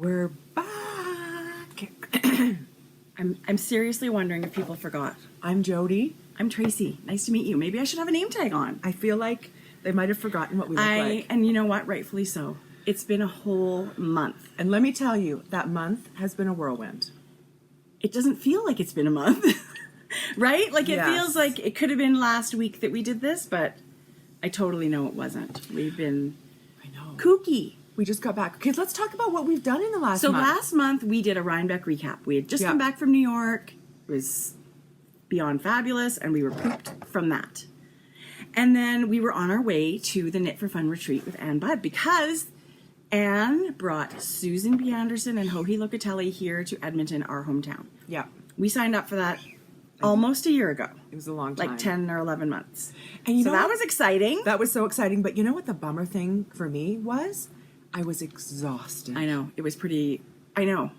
We're back. I'm seriously wondering if people forgot. I'm Jodi. I'm Tracie. Nice to meet you. Maybe I should have a name tag on. I feel like they might have forgotten what we look like. And you know what? Rightfully so. It's been a whole month. And let me tell you, that month has been a whirlwind. It doesn't feel like it's been a month. Right? Like it Yes. feels like it could have been last week that we did this, but I totally know it wasn't. We've been kooky. We just got back. Okay, let's talk about what we've done in the last So month. last month we did a Rhinebeck Recap. We had just Yeah. come back from New York. It was beyond fabulous, and we were pooped from that. And then we were on our way to the Knit for Fun retreat with Ann Budd because Ann brought Susan B. Anderson and Joji Locatelli here to Edmonton, our hometown. Yeah, We signed up for that almost a year ago, it was a long time. like 10 or 11 months. And you so know that what? was exciting. That was so exciting. But you know what the bummer thing for me was? I was exhausted. I know. It was pretty, I know.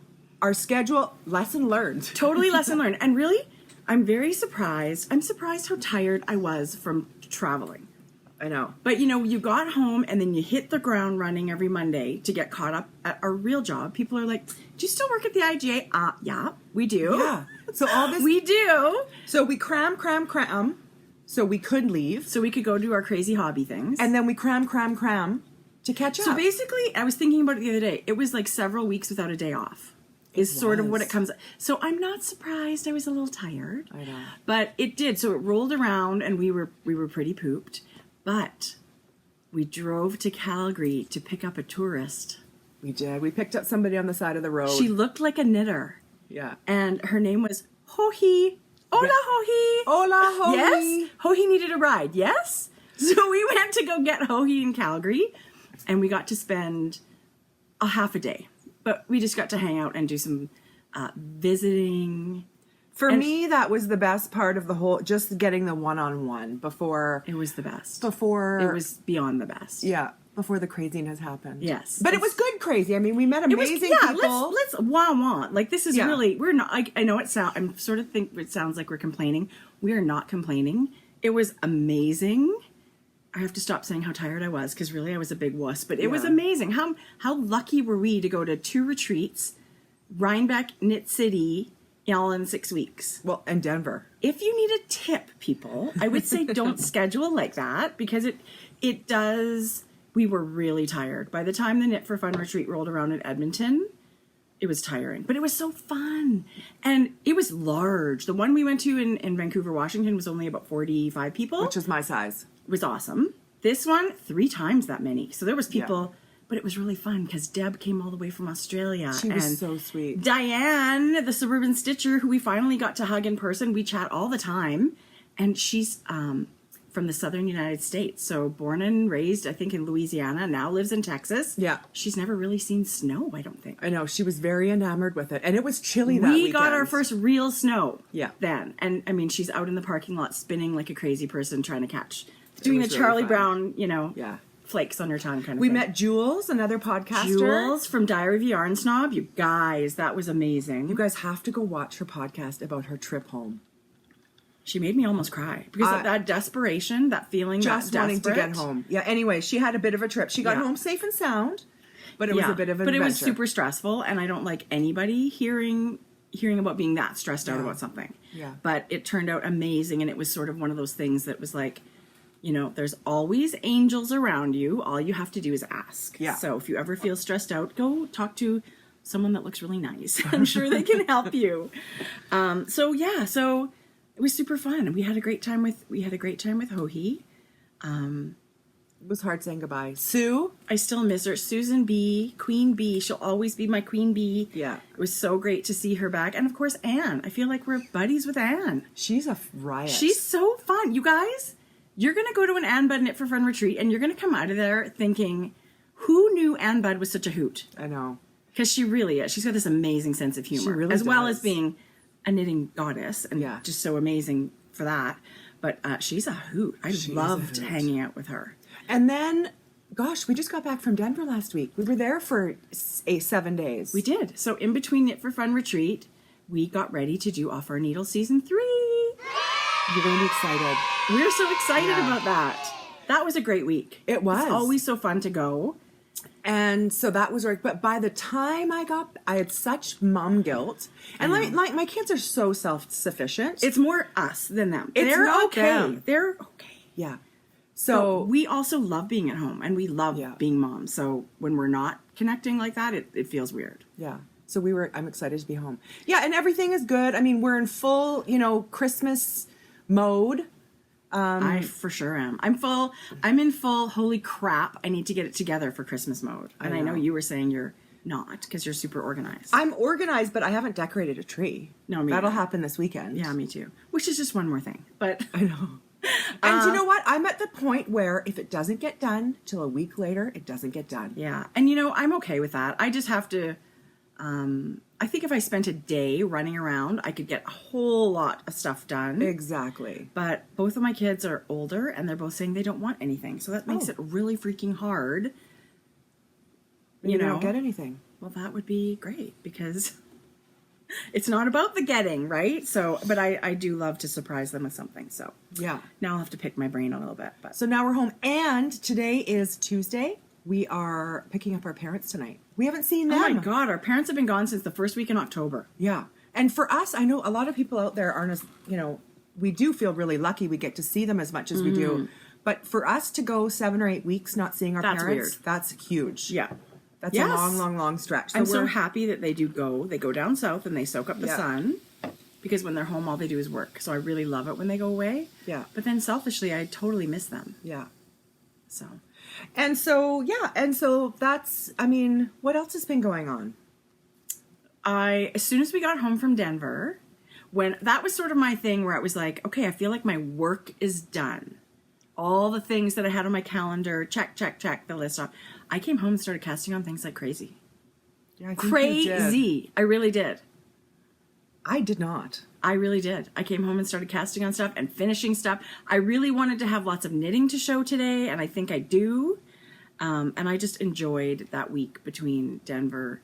Our schedule, lesson learned. Totally lesson learned. And really, I'm very surprised. I'm surprised how tired I was from traveling. I know. But you know, you got home and then you hit the ground running every Monday to get caught up at our real job. People are like, do you still work at the IGA? Yeah, we do. Yeah. So all this. We do. So we cram. So we could leave. So we could go do our crazy hobby things. And then we cram to catch up. So basically, I was thinking about it the other day. It was like several weeks without a day off. Is sort of what it comes. So I'm not surprised. I was a little tired. I know. But it did. So it rolled around, and we were pretty pooped. But we drove to Calgary to pick up a tourist. We did. We picked up somebody on the side of the road. She looked like a knitter, Yeah. and her name was Joji. Hola, Joji. Hola, Joji. Yes, Joji needed a ride. Yes. So we went to go get Joji in Calgary, and we got to spend a half a day. But we just got to hang out and do some visiting. For me, that was the best part of the whole, just getting the one-on-one before. It was the best. Before. It was beyond the best. Yeah. Before the craziness happened. Yes. But it was good crazy. I mean, we met amazing people. Let's wah. Like, this is Yeah. really, we're not, I know I'm sort of think it sounds like we're complaining. We are not complaining. It was amazing. I have to stop saying how tired I was because really I was a big wuss, but it was amazing. How lucky were we to go to 2 retreats, Rhinebeck, Knit City, all in 6 weeks. Well, and Denver. If you need a tip, people, I would say don't schedule like that because it does. We were really tired. By the time the Knit for Fun retreat rolled around in Edmonton, it was tiring. But it was so fun. And it was large. The one we went to in Vancouver, Washington was only about 45 people. Which is my size. It was awesome. This one, 3 times that many. So there was people, but it was really fun because Deb came all the way from Australia. She was so sweet. Diane, the Suburban Stitcher, who we finally got to hug in person, we chat all the time. And she's from the southern United States. So born and raised, I think, in Louisiana, now lives in Texas. Yeah. She's never really seen snow, I don't think. I know. She was very enamored with it. And it was chilly that weekend. We got our first real snow then. And, I mean, she's out in the parking lot spinning like a crazy person trying to catch, doing the was really Charlie fun. Brown, flakes on her tongue kind of We thing. met Jules, another podcaster. Jules from Diary of a Yarn Snob. You guys, that was amazing. You guys have to go watch her podcast about her trip home. She made me almost cry because of that desperation, that feeling, Just wanting to get home. Yeah, anyway, she had a bit of a trip. She got home safe and sound, but it was a bit of an adventure. But it was super stressful, and I don't like anybody hearing about being that stressed out about something. Yeah. But it turned out amazing, and it was sort of one of those things that was like, you know, there's always angels around you. All you have to do is ask. Yeah. So if you ever feel stressed out, go talk to someone that looks really nice. I'm sure they can help you. So it was super fun. We had a great time with Joji. It was hard saying goodbye. Sue? I still miss her. Susan B, Queen Bee. She'll always be my Queen Bee. Yeah. It was so great to see her back. And of course, Anne. I feel like we're buddies with Anne. She's a riot. She's so fun. You guys, you're going to go to an Anne Budd Knit for Fun retreat and you're going to come out of there thinking, who knew Anne Budd was such a hoot? I know. Because she really is. She's got this amazing sense of humor. She really as well does. as being a knitting goddess and just so amazing for that. But she's a hoot. I loved hanging out with her. And then, gosh, we just got back from Denver last week. We were there for 7 days. We did. So in between Knit for Fun retreat, we got ready to do Off Our Needle Season 3. You're going to be excited. We're so excited about that. That was a great week. It was. It's always so fun to go. And so that was right. But by the time I had such mom guilt. And like my kids are so self-sufficient. It's more us than them. It's They're not okay. them. They're okay. Yeah. So we also love being at home, and we love being moms. So when we're not connecting like that, it feels weird. Yeah. So I'm excited to be home. Yeah, and everything is good. I mean, we're in full, Christmas mode. I for sure am. I'm in full, holy crap, I need to get it together for Christmas mode. And I know you were saying you're not, because you're super organized. I'm organized, but I haven't decorated a tree. No, me That'll either. happen this weekend. Yeah, me too. Which is just one more thing. But I know. And you know what? I'm at the point where if it doesn't get done till a week later, it doesn't get done. Yeah. And I'm okay with that. I just have to, I think if I spent a day running around, I could get a whole lot of stuff done. Exactly. But both of my kids are older, and they're both saying they don't want anything. So that makes it really freaking hard. You don't get anything. Well, that would be great, because it's not about the getting, right? So, but I do love to surprise them with something. So yeah. Now I'll have to pick my brain a little bit. But so now we're home, and today is Tuesday. We are picking up our parents tonight. We haven't seen them. Oh my God, our parents have been gone since the first week in October. Yeah. And for us, I know a lot of people out there aren't as, we do feel really lucky we get to see them as much as we do. But for us to go 7 or 8 weeks not seeing our parents, that's huge. Yeah. That's a long, long, long stretch. So I'm so happy that they do go. They go down south and they soak up the sun, because when they're home, all they do is work. So I really love it when they go away. Yeah. But then selfishly, I totally miss them. Yeah. So. And so that's, what else has been going on? As soon as we got home from Denver, when that was sort of my thing where I was like, okay, I feel like my work is done. All the things that I had on my calendar, check, the list off. I came home and started casting on things like crazy. Yeah, I think crazy. You did. I really did. I did not. I really did. I came home and started casting on stuff and finishing stuff. I really wanted to have lots of knitting to show today, and I think I do. And I just enjoyed that week between Denver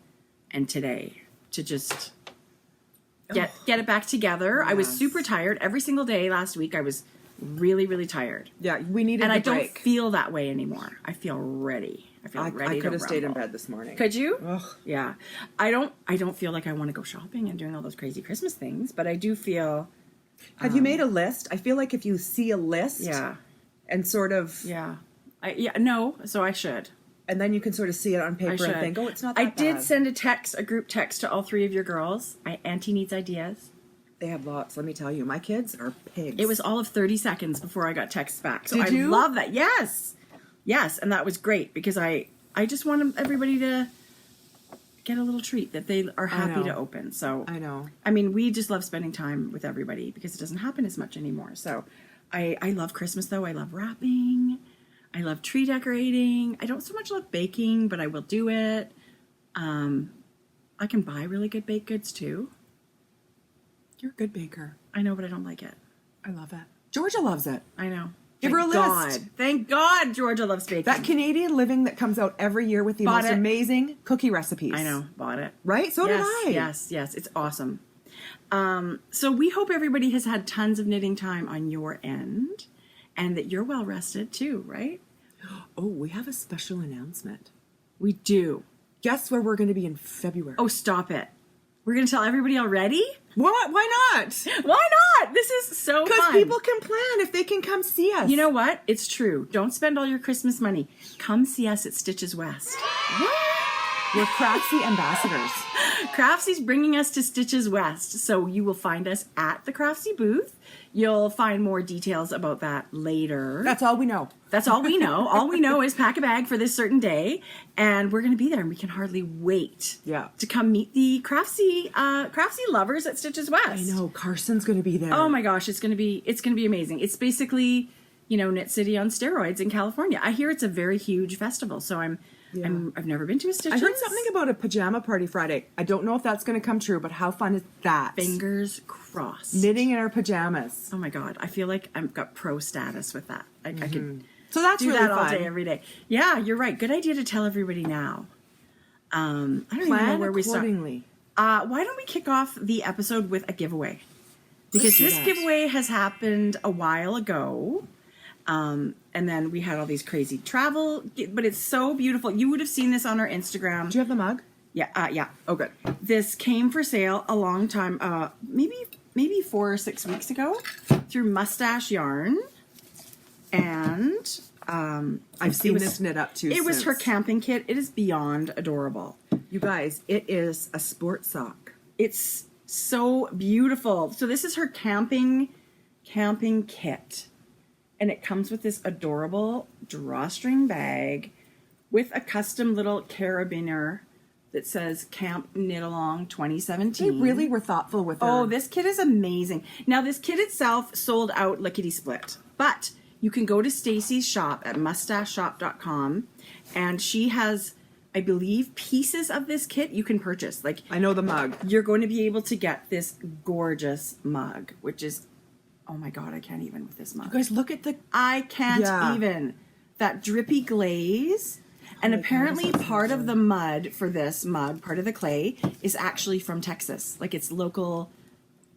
and today to just get it back together. Yes. I was super tired. Every single day last week, I was really, really tired. Yeah, we needed and the I break. Don't feel that way anymore. I feel ready. I could have stayed in bed this morning. Could you? Ugh. Yeah. I don't feel like I want to go shopping and doing all those crazy Christmas things, but I do feel. Have you made a list? I feel like if you see a list, and sort of, no. So I should, and then you can sort of see it on paper and think, oh, it's not that bad. I did send a group text to all 3 of your girls. Auntie needs ideas. They have lots. Let me tell you, my kids are pigs. It was all of 30 seconds before I got texts back. So Did you? I love that. Yes, and that was great because I just want everybody to get a little treat that they are happy to open. So I know. I mean, we just love spending time with everybody because it doesn't happen as much anymore. So I love Christmas though. I love wrapping. I love tree decorating. I don't so much love baking, but I will do it. I can buy really good baked goods too. You're a good baker. I know, but I don't like it. I love it. Georgia loves it. I know. Give her a list. Thank God Georgia loves baking. That Canadian Living that comes out every year with the most amazing cookie recipes. I know. Bought it. Right? So did I. Yes. It's awesome. So we hope everybody has had tons of knitting time on your end and that you're well rested too, right? Oh, we have a special announcement. We do. Guess where we're going to be in February? Oh, stop it. We're going to tell everybody already? What? Why not? Why not? This is so fun. Because people can plan if they can come see us. You know what? It's true. Don't spend all your Christmas money. Come see us at Stitches West. What? We're Craftsy ambassadors. Craftsy's bringing us to Stitches West. So you will find us at the Craftsy booth. You'll find more details about that later. That's all we know. That's all we know. All we know is pack a bag for this certain day, and we're going to be there, and we can hardly wait to come meet the Craftsy lovers at Stitches West. I know. Carson's going to be there. Oh my gosh, it's going to be amazing. It's basically, Knit City on steroids in California. I hear it's a very huge festival, so I've never been to a Stitches. I heard something about a pajama party Friday. I don't know if that's going to come true, but how fun is that? Fingers crossed. Knitting in our pajamas. Oh my God, I feel like I've got pro status with that. I could so that's do really that fun. all day, every day. Yeah, you're right. Good idea to tell everybody now. I don't even know where we start. Why don't we kick off the episode with a giveaway? Because this giveaway has happened a while ago. And And then we had all these crazy travel, but it's so beautiful. You would have seen this on our Instagram. Do you have the mug? Yeah, yeah. Oh, good. This came for sale a long time, maybe 4 or 6 weeks ago, through Mustache Yarn, and I've seen this knit up too. It was her camping kit. It is beyond adorable. You guys, it is a sport sock. It's so beautiful. So this is her camping kit. And it comes with this adorable drawstring bag with a custom little carabiner that says Camp Knit Along 2017. They really were thoughtful with her. Oh, this kit is amazing. Now, this kit itself sold out lickety-split. But you can go to Stacey's shop at mustacheshop.com, and she has, I believe, pieces of this kit you can purchase. Like, I know the mug. You're going to be able to get this gorgeous mug, which is, oh my God, I can't even with this mug. You guys, look at the... I can't even. That drippy glaze. And apparently part of the mud for this mug, part of the clay, is actually from Texas. Like, it's local.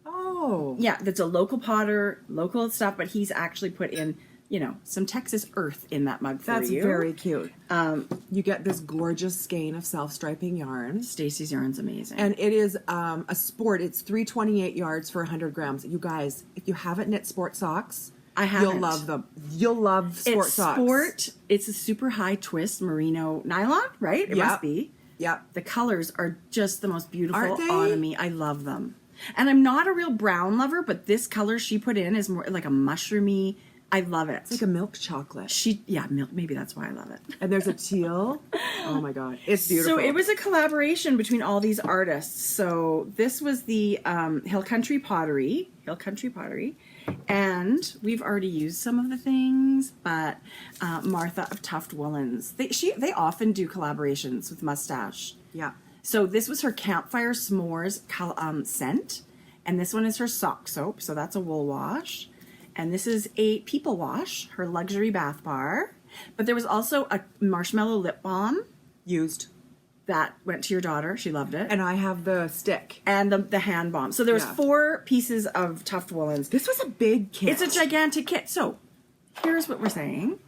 Oh. Yeah, that's a local potter, local stuff, but he's actually put in, you know, some Texas earth in that mug for you. That's very cute. You get this gorgeous skein of self-striping yarn. Stacey's yarn's amazing. And it is a sport. It's 328 yards for 100 grams. You guys, if you haven't knit sport socks, you'll love them. You'll love sport socks. It's a super high twist merino nylon, right? It must be. Yep. The colors are just the most beautiful Aren't they? autumny. I love them. And I'm not a real brown lover, but this color she put in is more like a mushroomy. I love it. It's like a milk chocolate. Milk. Maybe that's why I love it. And there's a teal. Oh my God, it's beautiful. So it was a collaboration between all these artists. So this was the Hill Country Pottery, and we've already used some of the things. But Martha of Tuft Woolens, they often do collaborations with Mustache. Yeah. So this was her Campfire S'mores scent, and this one is her sock soap. So that's a wool wash. And this is a People Wash, her luxury bath bar. But there was also a marshmallow lip balm. Used. That went to your daughter. She loved it. And I have the stick. And the hand balm. So there was 4 pieces of Tuft Woolens. This was a big kit. It's a gigantic kit. So here's what we're saying.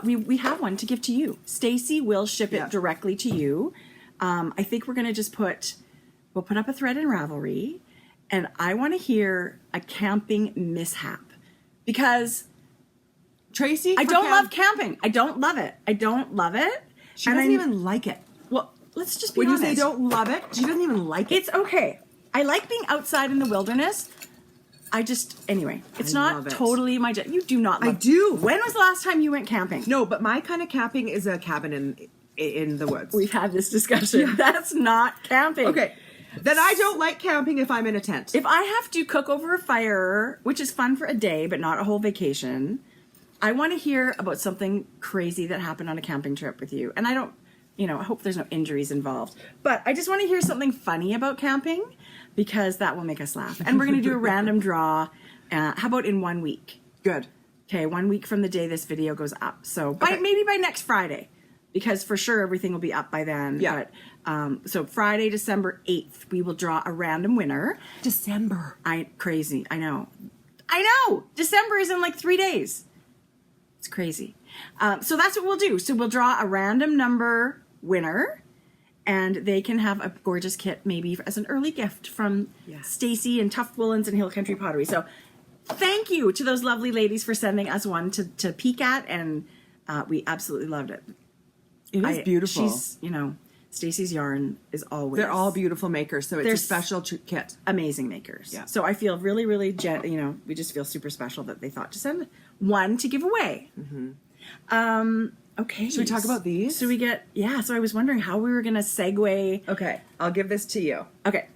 We have one to give to you. Stacey will ship it directly to you. I think we're going to just we'll put up a thread in Ravelry. And I want to hear a camping mishap. Because Tracie, I don't love camping. I don't love it. She doesn't even like it. Well, let's just be when honest. You say don't love it, she doesn't even like it. It's okay. I like being outside in the wilderness. It's not totally my... You do not love... I do. When was the last time you went camping? No, but my kind of camping is a cabin in the woods. We've had this discussion. Yeah. That's not camping. Okay. Then I don't like camping if I'm in a tent. If I have to cook over a fire, which is fun for a day, but not a whole vacation, I want to hear about something crazy that happened on a camping trip with you. And I don't, I hope there's no injuries involved. But I just want to hear something funny about camping because that will make us laugh. And we're going to do a random draw. How about in 1 week? Good. Okay, 1 week from the day this video goes up. So maybe by next Friday. Because for sure everything will be up by then. Yeah. But, so Friday, December 8th, we will draw a random winner. December. Crazy. I know. December is in like 3 days. It's crazy. So that's what we'll do. So we'll draw a random number winner, and they can have a gorgeous kit maybe as an early gift from Stacey and Tuft Woolens and Hill Country Pottery. So thank you to those lovely ladies for sending us one to peek at, and we absolutely loved it. It is beautiful. She's, Stacey's yarn is always... They're all beautiful makers, so it's a special kit. Amazing makers. Yeah. So I feel really, really, we just feel super special that they thought to send one to give away. Mm-hmm. Okay. Should we talk about these? So so I was wondering how we were going to segue. Okay, I'll give this to you. Okay.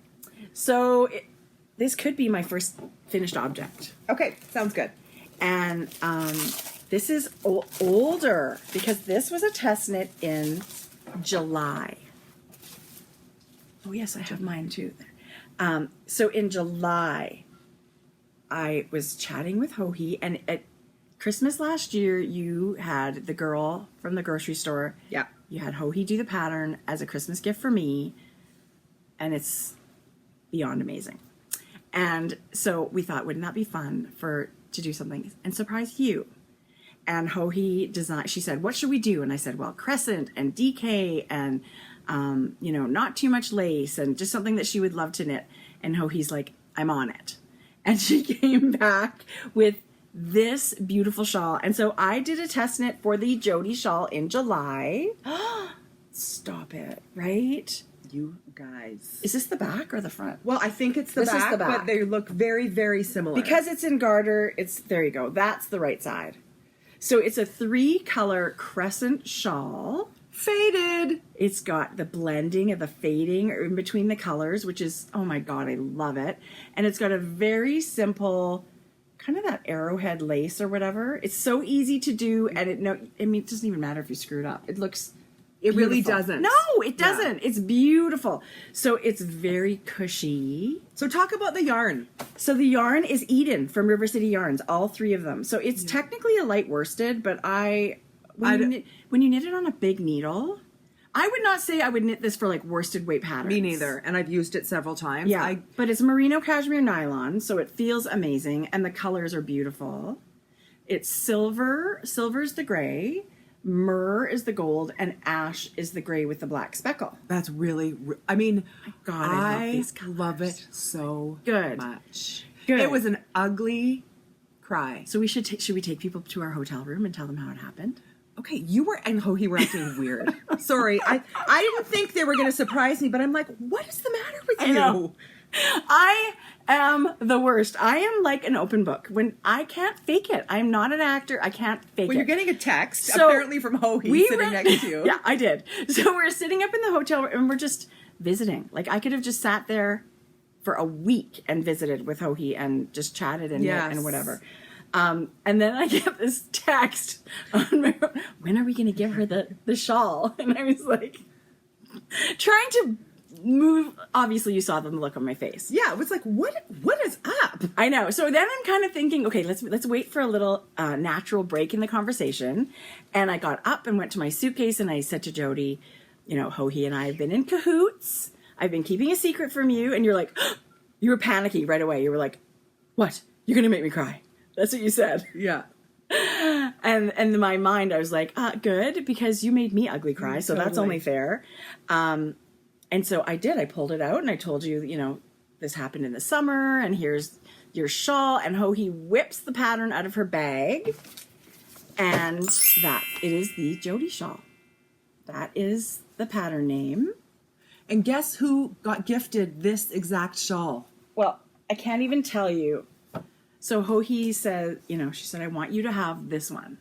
So this could be my first finished object. Okay, sounds good. And this is older because this was a test knit in July. Oh yes, I have mine too. So in July, I was chatting with Hohi, and at Christmas last year, you had the girl from the grocery store. Yeah. You had Hohi do the pattern as a Christmas gift for me, and it's beyond amazing. And so we thought, wouldn't that be fun to do something and surprise you? And Hohi designed, she said, what should we do? And I said, well, crescent and DK and, not too much lace and just something that she would love to knit. And Hohi's like, I'm on it. And she came back with this beautiful shawl. And so I did a test knit for the Jodi shawl in July. Stop it, right? You guys. Is this the back or the front? Well, I think it's the back, but they look very, very similar. Because it's in garter, there you go. That's the right side. So it's a 3-color crescent shawl. Faded. It's got the blending of the fading in between the colors, which is, oh my God, I love it. And it's got a very simple, kind of that arrowhead lace or whatever. It's so easy to do, and it doesn't even matter if you screw it up. It looks It beautiful. really doesn't. No, it doesn't. Yeah. It's beautiful. So it's very cushy. So talk about the yarn. So the yarn is Eden from River City Yarns, all 3 of them. So it's technically a light worsted, but when you knit it on a big needle, I would not say I would knit this for like worsted weight patterns. Me neither. And I've used it several times. Yeah, but it's merino cashmere nylon, so it feels amazing, and the colors are beautiful. It's silver. Silver's the gray. Myrrh is the gold, and ash is the gray with the black speckle. That's really, I mean, God, I love these colors. Love it so much. Good. It was an ugly cry. So should we take people to our hotel room and tell them how it happened? Okay, you and Hohi were acting weird. Sorry, I didn't think they were going to surprise me, but I'm like, what is the matter with you? I know. I am the worst. I am like an open book. When I can't fake it. I'm not an actor. I can't fake it. Well, you're getting a text, apparently from Hohi, sitting next to you. Yeah, I did. So we're sitting up in the hotel room, and we're just visiting. Like, I could have just sat there for a week and visited with Hohi and just chatted and whatever. And then I get this text on my phone, when are we going to give her the shawl? And I was like, trying to move. Obviously, you saw the look on my face. Yeah, it was like, what is up? I know. So then I'm kind of thinking, okay, let's wait for a little natural break in the conversation. And I got up and went to my suitcase, and I said to Jodi, Hohi and I have been in cahoots. I've been keeping a secret from you. And you're like, you were panicky right away. You were like, what? You're going to make me cry. That's what you said. Yeah. And in my mind, I was like, good, because you made me ugly cry, so that's only fair. And so I did. I pulled it out, and I told you, this happened in the summer, and here's your shawl. And Hohi whips the pattern out of her bag, and it is the Jodi shawl. That is the pattern name. And guess who got gifted this exact shawl? Well, I can't even tell you. So Hohi said, she said, I want you to have this one.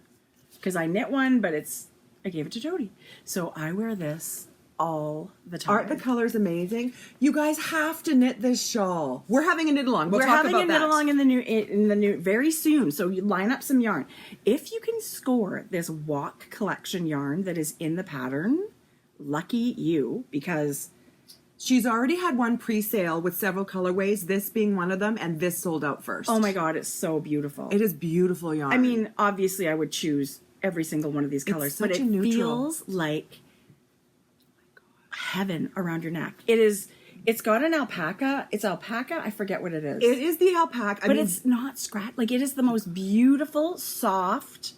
Because I knit one, but I gave it to Jodi. So I wear this all the time. Aren't the colors amazing? You guys have to knit this shawl. We're having a knit along. We're having a knit along in the new very soon. So you line up some yarn. If you can score this Walk collection yarn that is in the pattern, lucky you, because she's already had one pre-sale with several colorways, this being one of them, and this sold out first. Oh my God, it's so beautiful. It is beautiful yarn. I mean, obviously I would choose every single one of these colors, but it feels like heaven around your neck. It's got an alpaca. It's alpaca. I forget what it is. It is the alpaca. But it's not scratch. Like, it is the most beautiful, soft.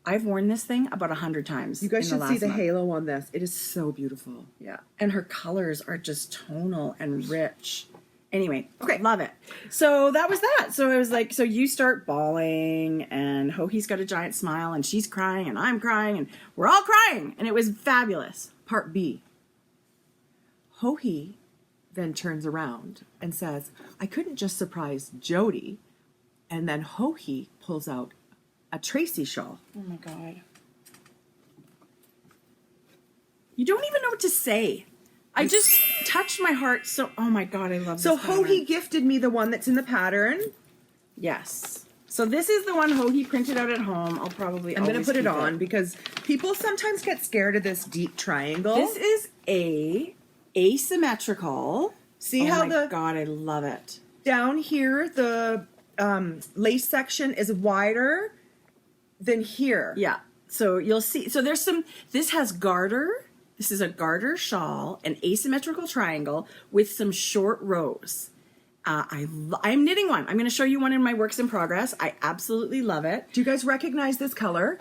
I've worn this thing about 100 times. You guys should see the halo on this. It is so beautiful. Yeah. And her colors are just tonal and rich. Anyway, okay, love it. So that was that. So I was like, so you start bawling, and Hohi's got a giant smile, and she's crying, and I'm crying, and we're all crying. And it was fabulous. Part B. Hohi then turns around and says, I couldn't just surprise Jodi. And then Hohi pulls out a Tracie shawl. Oh my God. You don't even know what to say. I just touched my heart so, oh my God, I love this. So pattern. Hohi gifted me the one that's in the pattern. Yes. So this is the one Hohi printed out at home. I'm going to put it on because people sometimes get scared of this deep triangle. This is a asymmetrical. See how God, I love it. Down here, the lace section is wider than here. Yeah. So you'll see. So there's this has garter. This is a garter shawl, an asymmetrical triangle with some short rows. I'm knitting one. I'm going to show you one in my works in progress. I absolutely love it. Do you guys recognize this color?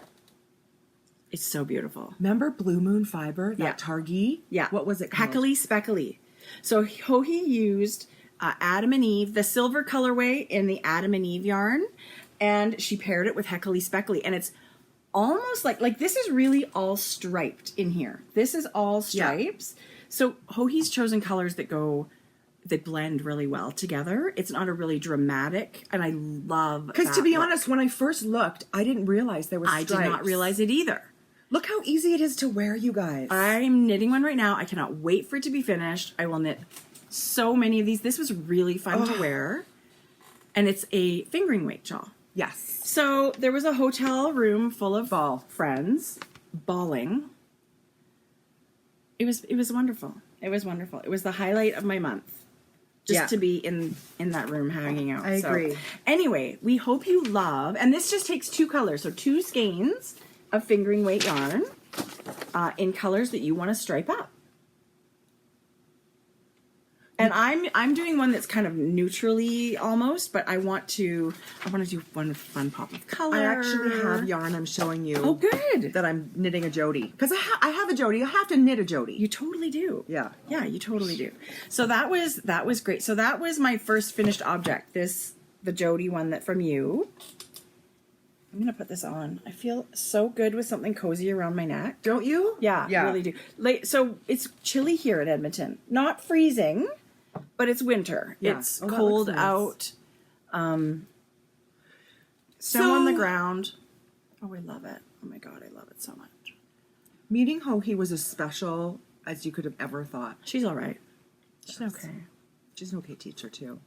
It's so beautiful. Remember Blue Moon Fiber? That Yeah. Targhee? Yeah. What was it called? Heckly Speckly. So Hohi used Adam and Eve, the silver colorway in the Adam and Eve yarn, and she paired it with Heckly Speckly. And it's almost like this is really all striped in here. This is all stripes. Yeah. So Hohi's chosen colors that blend really well together. It's not a really dramatic, and I love that. Because to be honest, when I first looked, I didn't realize there was stripes. I did not realize it either. Look how easy it is to wear, you guys. I'm knitting one right now. I cannot wait for it to be finished. I will knit so many of these. This was really fun to wear. And it's a fingering weight shawl. Yes. So there was a hotel room full of friends bawling. It was wonderful. It was wonderful. It was the highlight of my month. Just to be in that room hanging out. I agree. Anyway, we hope you love, and this just takes 2 colors. So 2 skeins of fingering weight yarn in colors that you want to stripe up. And I'm doing one that's kind of neutrally almost, but I want to do one with fun pop of color. I actually have yarn I'm showing you. Oh, good. That I'm knitting a Jodi. Because I have a Jodi. I have to knit a Jodi. You totally do. Yeah. Yeah, you totally do. So that was great. So that was my first finished object. The Jodi one that from you. I'm going to put this on. I feel so good with something cozy around my neck. Don't you? Yeah, I really do. So it's chilly here in Edmonton. Not freezing, but it's winter. Yeah. It's that cold looks nice. out. Snow on the ground. Oh, I love it. Oh my God, I love it so much. Meeting Hohi was as special as you could have ever thought. She's all right. She's okay. She's an okay teacher, too.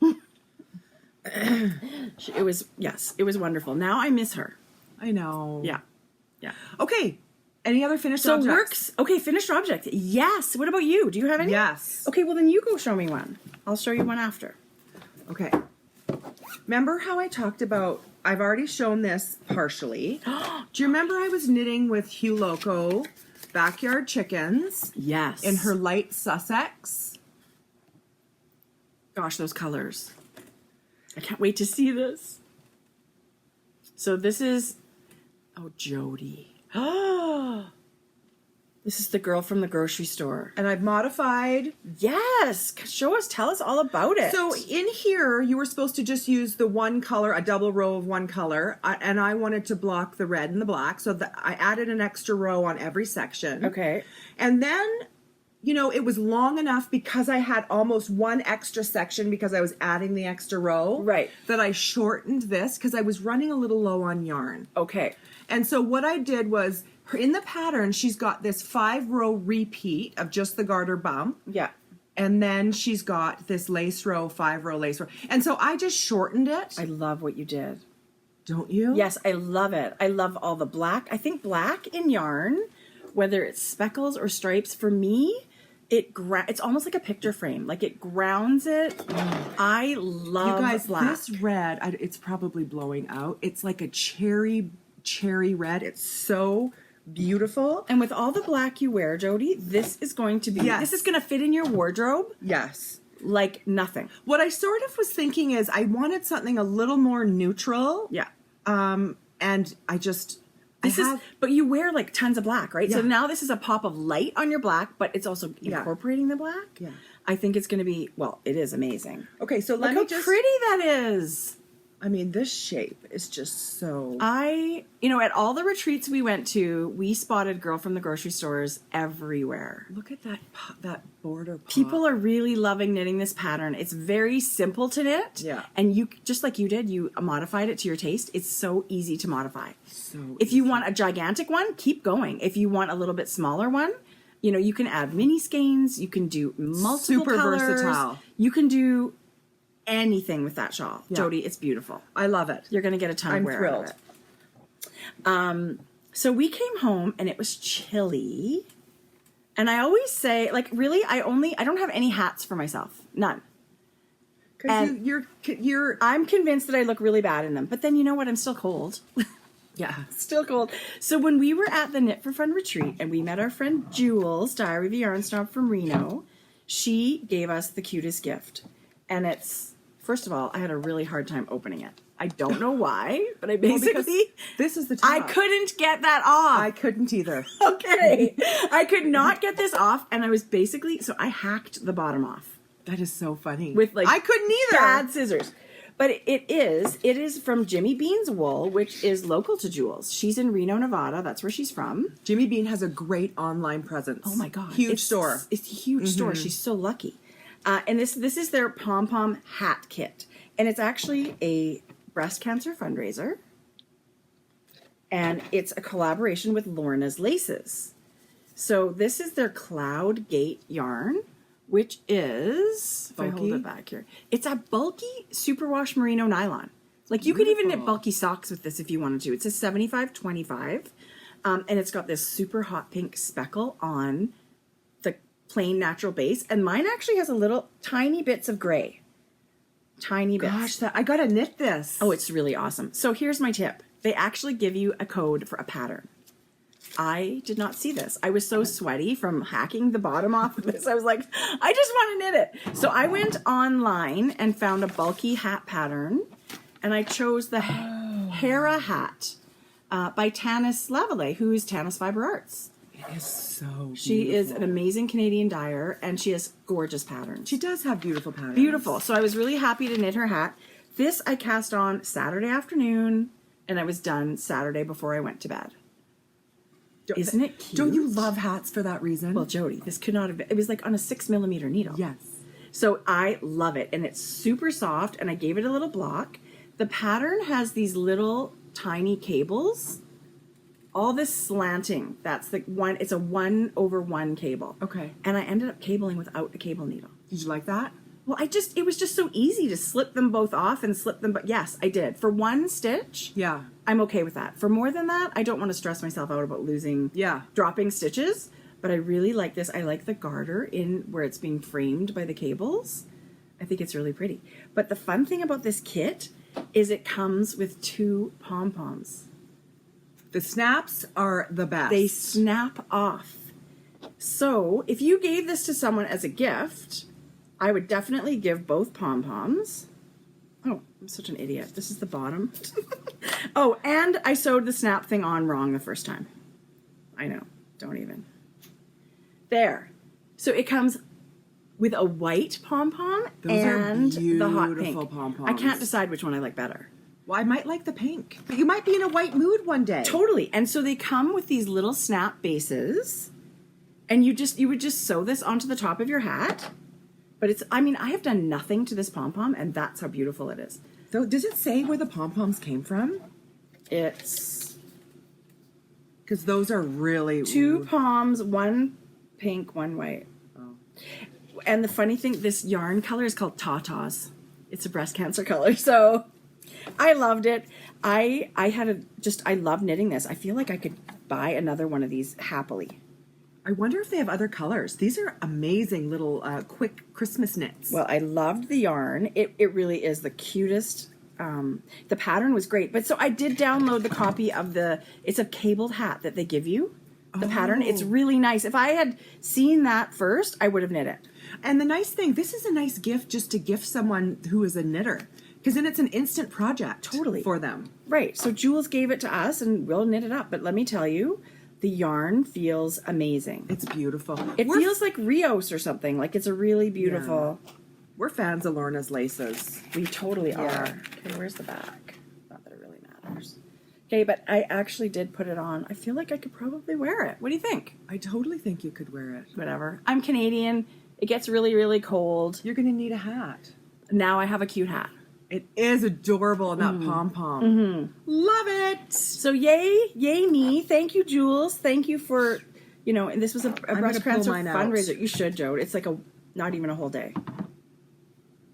It was wonderful. Now I miss her. I know. Yeah. Okay. Any other finished objects? Works. Okay, finished object. Yes. What about you? Do you have any? Yes. Okay, well then you go show me one. I'll show you one after. Okay. Remember how I talked about, I've already shown this partially. Do you remember I was knitting with Hugh Loco Backyard Chickens? Yes. In her light Sussex? Gosh, those colors. I can't wait to see this. So this is, Jodi. This is the girl from the grocery store. And I've modified. Yes. Tell us all about it. So in here, you were supposed to just use the one color, a double row of one color. And I wanted to block the red and the black. So I added an extra row on every section. Okay. And then, it was long enough because I had almost one extra section because I was adding the extra row. Right. That I shortened this because I was running a little low on yarn. Okay. And so what I did was, in the pattern, she's got this 5-row repeat of just the garter bump. Yeah. And then she's got this lace row, 5-row lace row. And so I just shortened it. I love what you did. Don't you? Yes, I love it. I love all the black. I think black in yarn, whether it's speckles or stripes, for me, it's almost like a picture frame. Like it grounds it. I love you guys, black. This red, it's probably blowing out. It's like a cherry red. It's so beautiful. And with all the black you wear, Jodi, this is going to be, this is going to fit in your wardrobe. Yes. Like nothing. What I sort of was thinking is I wanted something a little more neutral. Yeah. And I just... but you wear like tons of black, right? Yeah. So now this is a pop of light on your black, but it's also incorporating the black. Yeah. I think it's going to be, it is amazing. Okay, so Look how pretty that is. I mean, this shape is just so... at all the retreats we went to, we spotted Girl from the Grocery Stores everywhere. Look at that border pop. People are really loving knitting this pattern. It's very simple to knit. Yeah. And you, just like you did, you modified it to your taste. It's so easy to modify. If you want a gigantic one, keep going. If you want a little bit smaller one, you can add mini skeins. You can do multiple Super colors. versatile. You can do anything with that shawl. Yeah. Jodi, it's beautiful. I love it. You're going to get a ton of wear out of it. So we came home and it was chilly. And I always say, really, I don't have any hats for myself. None. Because you're I'm convinced that I look really bad in them. But then you know what? I'm still cold. Yeah. Still cold. So when we were at the Knit for Fun retreat and we met our friend Jules, Diary of a Yarn Snob from Reno, she gave us the cutest gift. And it's First of all, I had a really hard time opening it. I don't know why, but I basically... this is the top. I couldn't get that off. I couldn't either. Okay. I could not get this off, and I was basically... So I hacked the bottom off. That is so funny. With like... I couldn't either. Bad scissors. But it is from Jimmy Bean's wool, which is local to Jules. She's in Reno, Nevada. That's where she's from. Jimmy Bean has a great online presence. Oh my God. Huge store. It's a huge store. She's so lucky. And this is their Pom-Pom Hat Kit. And it's actually a breast cancer fundraiser. And it's a collaboration with Lorna's Laces. So this is their Cloud Gate yarn, which is, if I hold it back here, it's a bulky superwash merino nylon. Like you could even knit bulky socks with this if you wanted to. It's a 75-25. And it's got this super hot pink speckle on the plain natural base. And mine actually has a little tiny bits of gray. Tiny bits. Gosh, I gotta knit this. Oh, it's really awesome. So here's my tip. They actually give you a code for a pattern. I did not see this. I was so sweaty from hacking the bottom off of this. I was like, I just want to knit it. So I went online and found a bulky hat pattern, and I chose the Hera hat by Tanis Lavallee, who is Tanis Fiber Arts. It is so beautiful. She is an amazing Canadian dyer, and she has gorgeous patterns. She does have beautiful patterns. Beautiful. So I was really happy to knit her hat. This I cast on Saturday afternoon, and I was done Saturday before I went to bed. Isn't it cute? Don't you love hats for that reason? Well, Jodi, this could not have been. It was like on a 6mm needle. Yes. So I love it, and it's super soft, and I gave it a little block. The pattern has these little tiny cables. All this slanting. That's the one. It's a 1/1 cable. Okay. And I ended up cabling without a cable needle. Did you like that? Well, it was just so easy to slip them both off and slip them. But yes, I did. For one stitch, Yeah. I'm okay with that. For more than that, I don't want to stress myself out about dropping stitches. But I really like this. I like the garter in where it's being framed by the cables. I think it's really pretty. But the fun thing about this kit is it comes with 2 pom-poms. The snaps are the best. They snap off. So if you gave this to someone as a gift, I would definitely give both pom-poms. Oh, I'm such an idiot. This is the bottom. Oh, and I sewed the snap thing on wrong the first time. I know. Don't even. There. So it comes with a white pom-pom and the hot pink. Pom-poms. I can't decide which one I like better. Well, I might like the pink. But you might be in a white mood one day. Totally. And so they come with these little snap bases. And you would just sew this onto the top of your hat. But I have done nothing to this pom-pom, and that's how beautiful it is. So does it say where the pom-poms came from? It's... Because those are really... 2 poms, 1 pink, 1 white. Oh. And the funny thing, this yarn color is called Tatas. It's a breast cancer color, so I loved it. I love knitting this. I feel like I could buy another one of these happily. I wonder if they have other colors. These are amazing little quick Christmas knits. Well, I loved the yarn. It really is the cutest. The pattern was great. But so I did download the copy of it's a cabled hat that they give you. The pattern. It's really nice. If I had seen that first, I would have knit it. And the nice thing, this is a nice gift just to gift someone who is a knitter. Because then it's an instant project. Totally. For them. Right. So Jules gave it to us and we'll knit it up. But let me tell you, the yarn feels amazing. It's beautiful. It feels like Rios or something. Like it's a really beautiful... Yeah. We're fans of Lorna's Laces. We totally are. Okay, where's the back? Not that it really matters. Okay, but I actually did put it on. I feel like I could probably wear it. What do you think? I totally think you could wear it. Whatever. I'm Canadian. It gets really, really cold. You're going to need a hat. Now I have a cute hat. It is adorable, that pom-pom. Mm-hmm. Love it! So yay me. Thank you, Jules. Thank you for, and this was a breast cancer fundraiser. You should, Jode. It's like not even a whole day.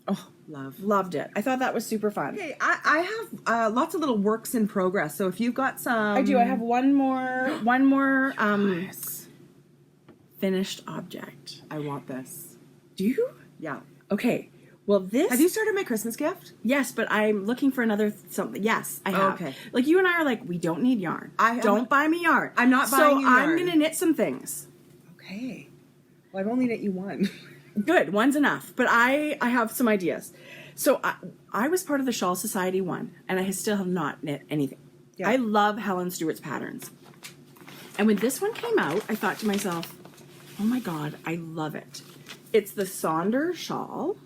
Oh, love. Loved it. I thought that was super fun. Okay, I have lots of little works in progress. So if you've got some... I do. I have one more finished object. I want this. Do you? Yeah. Okay. Well, this... Have you started my Christmas gift? Yes, but I'm looking for another something. Yes, I have. Okay. Like, you and I are like, we don't need yarn. Don't buy me yarn. I'm not buying you yarn. So I'm going to knit some things. Okay. Well, I've only knit you one. Good. One's enough. But I have some ideas. So I was part of the Shawl Society one, and I still have not knit anything. Yeah. I love Helen Stewart's patterns. And when this one came out, I thought to myself, oh my God, I love it. It's the Sonder Shawl,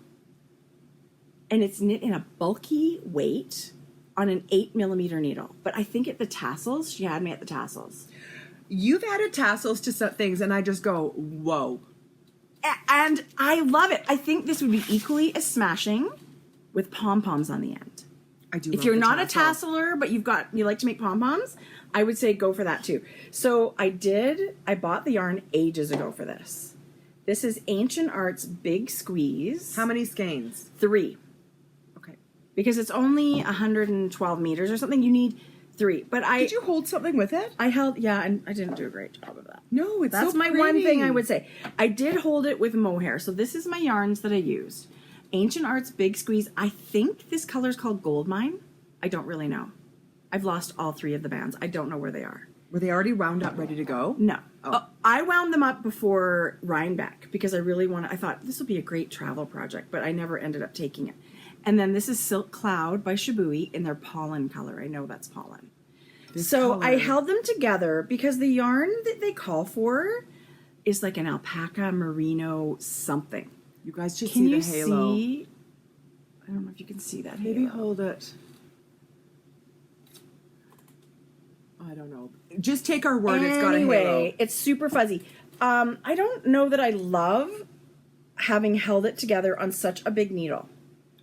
and it's knit in a bulky weight on an 8mm needle. But I think at the tassels, she had me at the tassels. You've added tassels to some things, and I just go, whoa. And I love it. I think this would be equally as smashing with pom-poms on the end. I do. If you're not a tasseler, but you like to make pom-poms, I would say go for that too. So I bought the yarn ages ago for this. This is Ancient Art's Big Squeeze. How many skeins? 3. Okay. Because it's only 112 meters or something. You need 3. But Did you hold something with it? I held, yeah, and I didn't do a great job of that. No, That's so my pretty. one thing I would say. I did hold it with mohair. So this is my yarns that I used. Ancient Art's Big Squeeze. I think this color is called Gold Mine. I don't really know. I've lost all 3 of the bands. I don't know where they are. Were they already wound up, ready to go? No. Oh. I wound them up before Rhinebeck because I thought this will be a great travel project, but I never ended up taking it. And then this is Silk Cloud by Shibui in their pollen color. I know that's pollen. I held them together because the yarn that they call for is like an alpaca merino something. You guys should Can see you the halo. see? I don't know if you can see that Maybe halo. hold it. I don't know. Just take our word. It's got a halo. It's super fuzzy. I don't know that I love having held it together on such a big needle.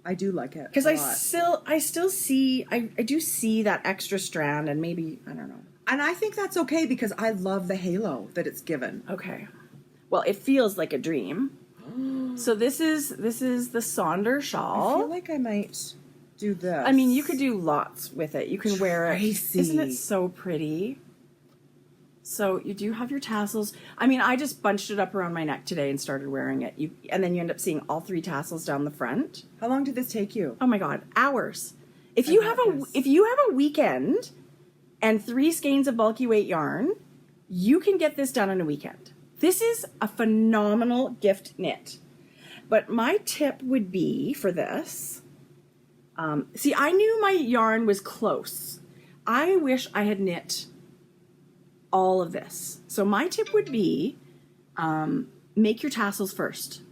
I do like it Because a lot. I still see, I do see that extra strand, and maybe, I don't know. And I think that's okay because I love the halo that it's given. Okay. Well, it feels like a dream. So this is the Sonder Shawl. I feel like I might do this. I mean, you could do lots with it. You can wear it. Tracie. Isn't it so pretty? So you do have your tassels. I mean, I just bunched it up around my neck today and started wearing it. And then you end up seeing all 3 tassels down the front. How long did this take you? Oh my God, hours. If you have a weekend and 3 skeins of bulky weight yarn, you can get this done in a weekend. This is a phenomenal gift knit. But my tip would be for this. See, I knew my yarn was close. I wish I had knit all of this. So my tip would be make your tassels first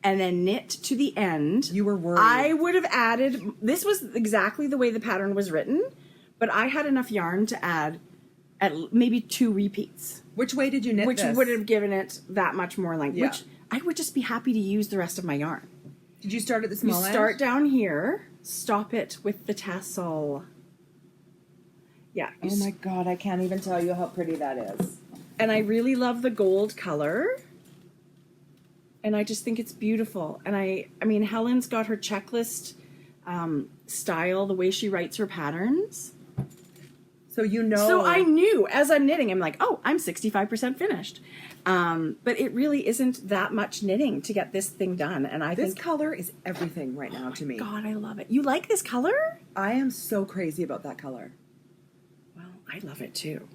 and then knit to the end. You were worried. I would have added, this was exactly the way the pattern was written, but I had enough yarn to add at maybe 2 repeats. Which way did you knit Which this? would have given it that much more length, Yeah. which I would just be happy to use the rest of my yarn. Did you start at the You small end? start down here, stop it with the tassel. Yeah. Oh my God, I can't even tell you how pretty that is. And I really love the gold color. And I just think it's beautiful. And I mean, Helen's got her checklist style, the way she writes her patterns. So you know. So I knew as I'm knitting, I'm like, oh, I'm 65% finished. But it really isn't that much knitting to get this thing done. And I this think, color is everything right now to me. God, I love it. You like this color? I am so crazy about that color. Well, I love it too.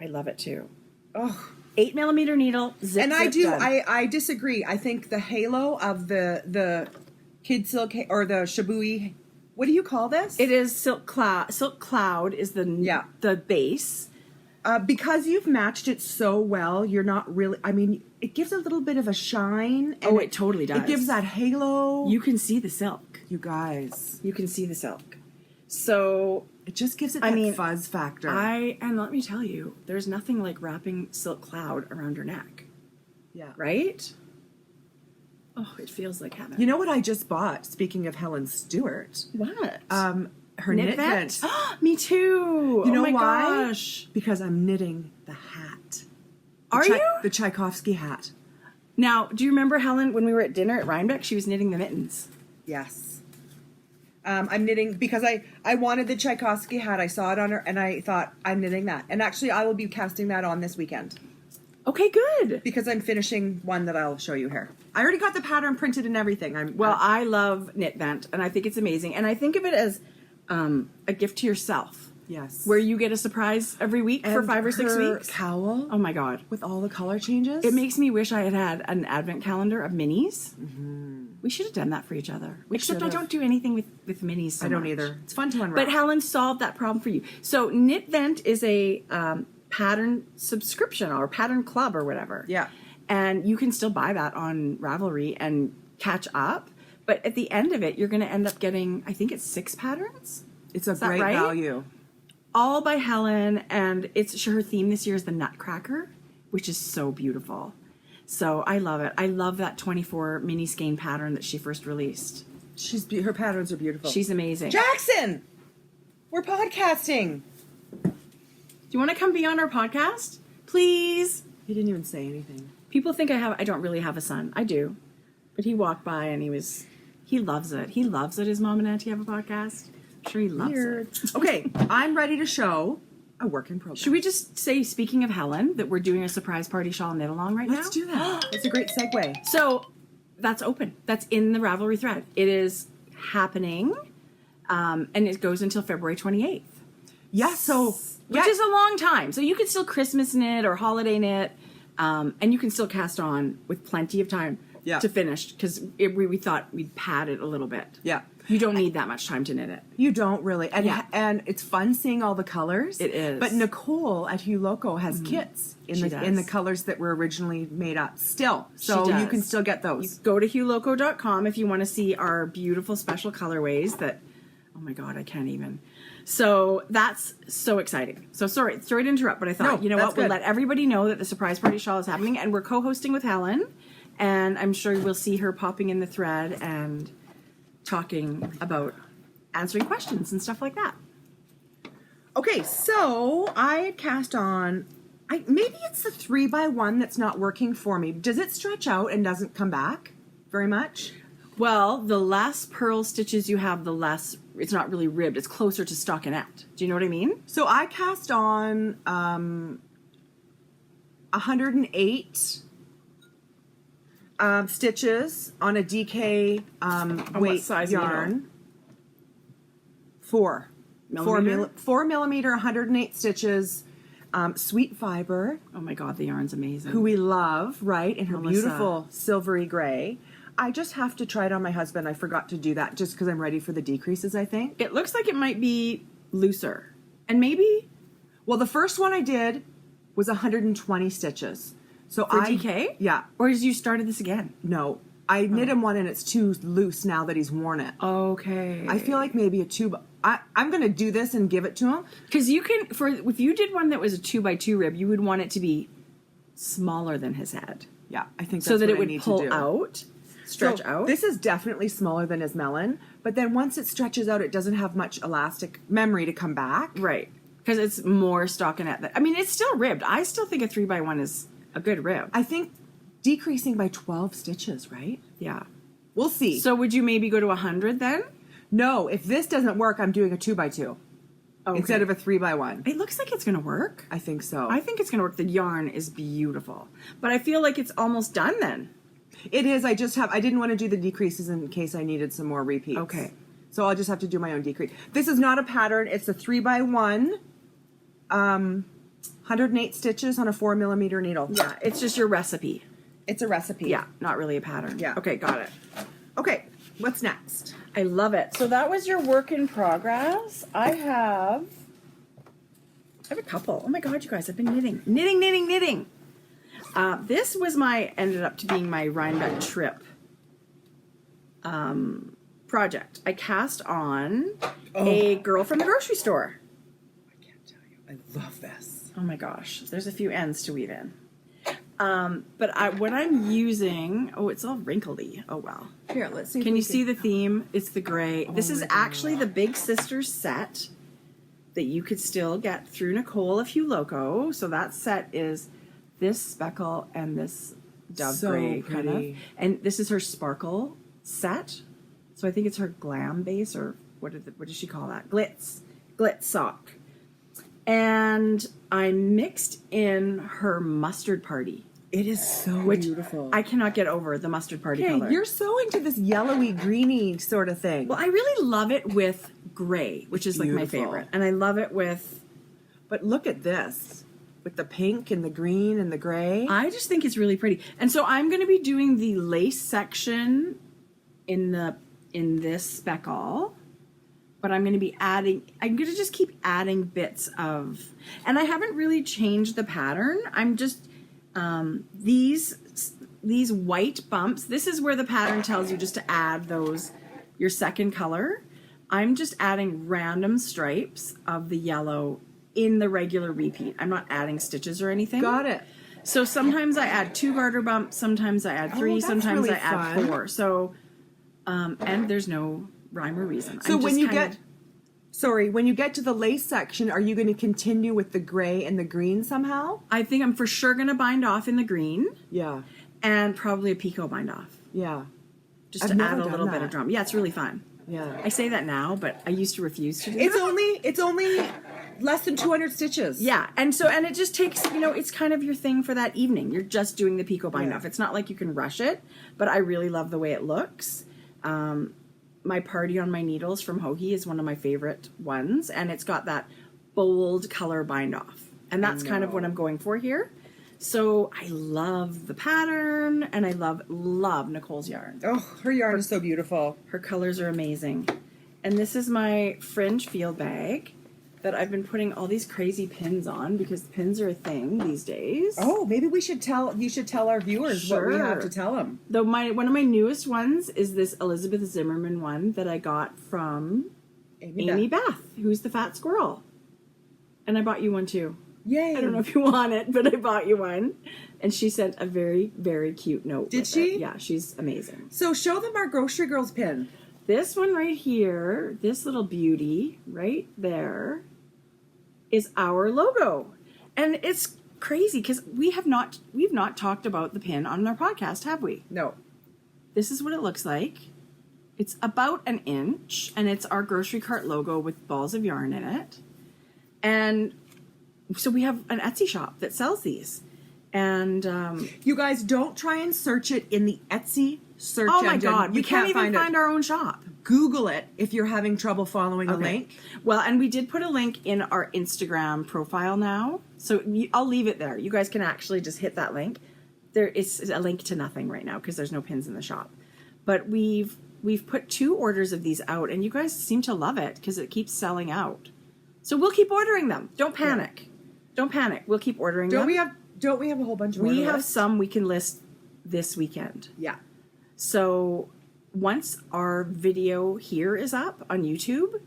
I love it too. Oh, 8mm needle, zip, and I zip, do. done. I disagree. I think the halo of the kid silk or the Shibui. What do you call this? It is Silk Cloud. Silk Cloud is the base. Because you've matched it so well, you're not really. I mean, it gives a little bit of a shine. And It totally does. It gives that halo. You can see the silk. You guys. You can see the silk. So It just gives it that fuzz factor. and let me tell you, there's nothing like wrapping Silk Cloud around your neck. Yeah. Right? Oh, it feels like heaven. You know what I just bought? Speaking of Helen Stewart, What? her knit vent. Me too. You know oh my why? Gosh. Because I'm knitting the hat. Are you? The Tchaikovsky hat. Now, do you remember Helen when we were at dinner at Rhinebeck? She was knitting the mittens. Yes. I'm knitting because I wanted the Tchaikovsky hat. I saw it on her and I thought I'm knitting that. And actually I will be casting that on this weekend Okay, good. because I'm finishing one that I'll show you here. I already got the pattern printed and everything. I love Knit Vent, and I think it's amazing. And I think of it as a gift to yourself. yes. Where you get a surprise every week for And 5 or 6 her weeks. cowl Oh my God. with all the color changes. It makes me wish I had an advent calendar of minis. We should have done that for each other. We Except I should've. don't do anything with minis so I don't much. either. It's fun to unwrap. But Helen solved that problem for you. So Knit Vent is a pattern subscription or pattern club or whatever. Yeah. And you can still buy that on Ravelry and catch up. But at the end of it, you're going to end up getting, I think it's 6 patterns. It's a that great right? value. All by Helen. And her theme this year is the Nutcracker, which is so beautiful. So I love it. I love that 24 mini skein pattern that she first released. Her patterns are beautiful. She's amazing. Jackson! We're podcasting. Do you want to come be on our podcast? Please. He didn't even say anything. People think I don't really have a son. I do. But he walked by and he loves it. He loves that his mom and auntie have a podcast. I'm sure he loves it. Okay, I'm ready to show a work in progress. Should we just say, speaking of Helen, that we're doing a surprise party shawl knit along right now? Let's do that. It's a great segue. So that's open. That's in the Ravelry thread. It is happening, and it goes until February 28th. Yeah, Which is a long time. So you can still Christmas knit or holiday knit, and you can still cast on with plenty of time to finish, because we thought we'd pad it a little bit. Yeah. You don't need that much time to knit it. You don't really. And it's fun seeing all the colors. It is. But Nicole at Hugh Loco has kits in the colors that were originally made up still. So you can still get those. You go to hughloco.com if you want to see our beautiful special colorways that, oh my God, I can't even. So that's so exciting. So sorry to interrupt, but I thought, you know what, we'll let everybody know that the surprise party shawl is happening, and we're co-hosting with Helen, and I'm sure we'll see her popping in the thread and talking about answering questions and stuff like that. Okay, so I cast on, maybe it's the 3x1 that's not working for me. Does it stretch out and doesn't come back very much? Well, the less purl stitches you have, the less, it's not really ribbed. It's closer to stockinette. Do you know what I mean? So I cast on 108 stitches on a DK weight size yarn. needle? 4 Millimeter? 4 millimeter, 108 stitches. Sweet fiber, Oh my God, the yarn's amazing. who we love, right? In her Melissa. beautiful silvery gray. I just have to try it on my husband. I forgot to do that just because I'm ready for the decreases, I think. It looks like it might be looser. And maybe Well, the first one I did was 120 stitches. So for DK? Yeah. Or did you started this again? No. I knit him one and it's too loose now that he's worn it. Okay. I feel like maybe a 2 I'm going to do this and give it to him. Because you can, if you did one that was a 2x2 rib, you would want it to be smaller than his head. Yeah, I think that's So that what it I would need pull to do. out, stretch So out. This is definitely smaller than his melon, but then once it stretches out, it doesn't have much elastic memory to come back. Right. Because it's more stockinette. I mean, it's still ribbed. I still think a 3x1 is a good rib. I think decreasing by 12 stitches, right? Yeah. We'll see. So would you maybe go to 100 then? No, if this doesn't work, I'm doing a 2x2 instead of a 3x1. It looks like it's going to work. I think so. I think it's going to work. The yarn is beautiful. But I feel like it's almost done then. It is. I didn't want to do the decreases in case I needed some more repeats. Okay. So I'll just have to do my own decrease. This is not a pattern. It's a 3x1, 108 stitches on a 4 millimeter needle. Yeah, it's just your recipe. It's a recipe. Yeah, not really a pattern. Yeah. Okay, got it. Okay, what's next? I love it. So that was your work in progress. I have a couple. Oh my God, you guys, I've been knitting. Knitting. This was ended up to being my Rhinebeck trip project. I cast on a girl from the grocery store. I can't tell you. I love this. Oh my gosh, there's a few ends to weave in. But what I'm using, it's all wrinkly. Oh well. Here, let's see. Can you see the theme? It's the gray. This is my actually the Big Sisters set that you could still get through Nicole of Hugh Loco. So that set is this speckle and this dove So gray kind of. pretty. And this is her sparkle set. So I think it's her glam base, or what does she call that? Glitz sock. And I mixed in her mustard party. It is so Which beautiful. I cannot get over the mustard party Okay, color. you're so into this yellowy, greeny sort of thing. Well, I really love it with gray, which is like my Beautiful. favorite. And I love it with, But look at this. With the pink and the green and the gray. I just think it's really pretty. And so I'm going to be doing the lace section in this speckle, but I'm going to just keep adding bits of, and I haven't really changed the pattern. I'm just, these white bumps, this is where the pattern tells you just to add your second color. I'm just adding random stripes of the yellow in the regular repeat. I'm not adding stitches or anything. Got it. So sometimes I add 2 garter bumps, sometimes I add 3, sometimes really I add fun. 4. So, and there's no rhyme or reason. So when you get to the lace section, are you going to continue with the gray and the green somehow? I think I'm for sure going to bind off in the green. Yeah. And probably a picot bind off. Yeah. Just I've to never add a done little that. bit of drum. Yeah, it's really fun. Yeah. I say that now, but I used to refuse to do It's that. only less than 200 stitches. Yeah, and it just takes, it's kind of your thing for that evening. You're just doing the picot bind off. It's not like you can rush it, but I really love the way it looks. My Party on My Needles from Hoagie is one of my favorite ones, and it's got that bold color bind off. And that's kind of what I'm going for here. So I love the pattern, and I love Nicole's yarn. Oh, her yarn is so beautiful. Her colors are amazing. And this is my fringe field bag that I've been putting all these crazy pins on because pins are a thing these days. Oh, maybe you should tell our viewers what we have to tell them. Though one of my newest ones is this Elizabeth Zimmerman one that I got from Amy Beth, who's the fat squirrel. And I bought you one too. Yay. I don't know if you want it, but I bought you one. And she sent a very, very cute note. Did she? Yeah, she's amazing. So show them our Grocery Girls pin. This one right here, this little beauty right there, is our logo. And it's crazy because we've not talked about the pin on our podcast, have we? No. This is what it looks like. It's about an inch, and it's our grocery cart logo with balls of yarn in it. And so we have an Etsy shop that sells these. And you guys don't try and search it in the Etsy search oh my engine. God, we can't even find it. our own shop. Google it if you're having trouble following a link. Well, and we did put a link in our Instagram profile now. So I'll leave it there. You guys can actually just hit that link. There is a link to nothing right now because there's no pins in the shop. But we've put 2 orders of these out, and you guys seem to love it because it keeps selling out. So we'll keep ordering them. Don't panic. Yeah. Don't panic. We'll keep ordering them. Don't we have a whole bunch of We have some we can list this weekend. Yeah. So once our video here is up on YouTube,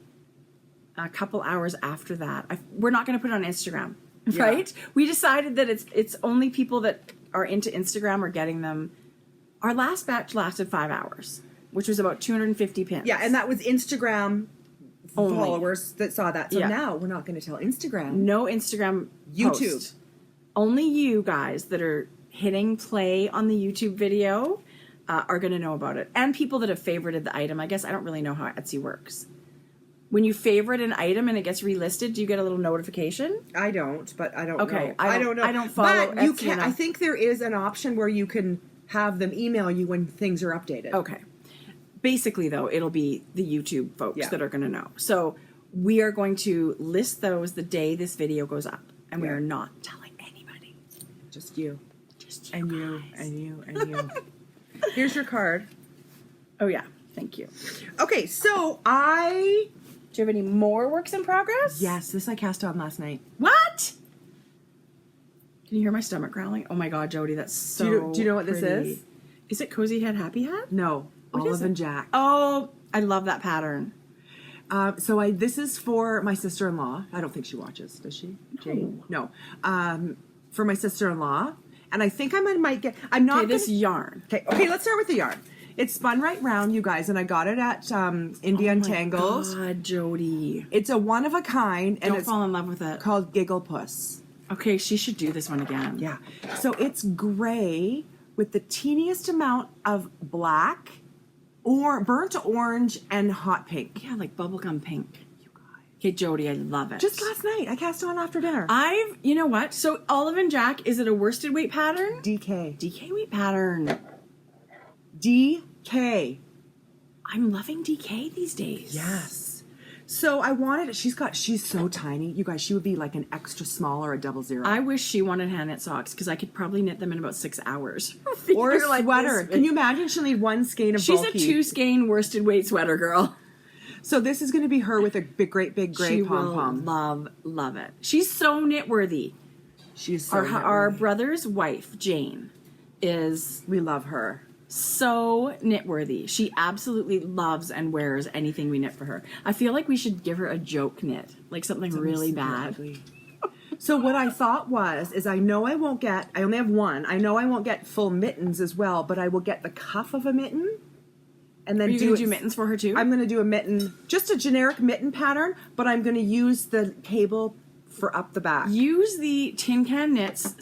a couple hours after that, we're not going to put it on Instagram, right? We decided that it's only people that are into Instagram are getting them. Our last batch lasted 5 hours, which was about 250 pins. Yeah, and that was Instagram only followers that saw that. So now we're not going to tell Instagram. No Instagram. YouTube. Post. Only you guys that are hitting play on the YouTube video are going to know about it. And people that have favorited the item. I guess I don't really know how Etsy works. When you favorite an item and it gets relisted, do you get a little notification? I don't, but I don't know. I don't know. I don't follow But you Etsy can. enough. I think there is an option where you can have them email you when things are updated. Okay. Basically, though, it'll be the YouTube folks that are going to know. So we are going to list those the day this video goes up. And we are not telling anybody. Just you. Just you and guys. you, and you, and you. Here's your card. Oh, yeah. Thank you. Okay, so I... Do you have any more works in progress? Yes, this I cast on last night. What? Can you hear my stomach growling? Oh my God, Jody, that's so Do you know what pretty. this is? Is it Cozy Head Happy Hat? No, What is Olive it? and Jack. Oh, I love that pattern. This is for my sister-in-law. I don't think she watches, does she? Jane? No. For my sister-in-law. And I think I might get... I'm not... Okay, this yarn. Okay, let's start with the yarn. It's spun right round, you guys, and I got it at India Untangled. Oh my God, Jody. It's a one-of-a-kind, and Don't it's fall in love with it. called Giggle Puss. Okay, she should do this one again. Yeah. So it's gray with the teeniest amount of black, or burnt orange, and hot pink. Yeah, like bubblegum pink. You guys. Okay, Jody, I love it. Just last night. I cast it on after dinner. You know what? So Olive and Jack, is it a worsted weight pattern? DK. DK weight pattern. DK. I'm loving DK these days. Yes. So I wanted, she's so tiny. You guys, she would be like an extra small or a 00. I wish she wanted hand knit socks because I could probably knit them in about 6 hours. Or a sweater. Can you imagine? She'll need one skein of She's bulky. a 2 skein worsted weight sweater girl. So this is going to be her with a great big gray She pom-pom. will love it. She's so knit worthy. She's so Our knit-worthy. brother's wife, Jane, is We love her. so knit worthy. She absolutely loves and wears anything we knit for her. I feel like we should give her a joke knit, like something really bad. So what I thought is I know I won't get, I only have one. I know I won't get full mittens as well, but I will get the cuff of a mitten. And then Are you going to do mittens for her too? I'm going to do a mitten, just a generic mitten pattern, but I'm going to use the cable for up the back. Use the Tin Can Knits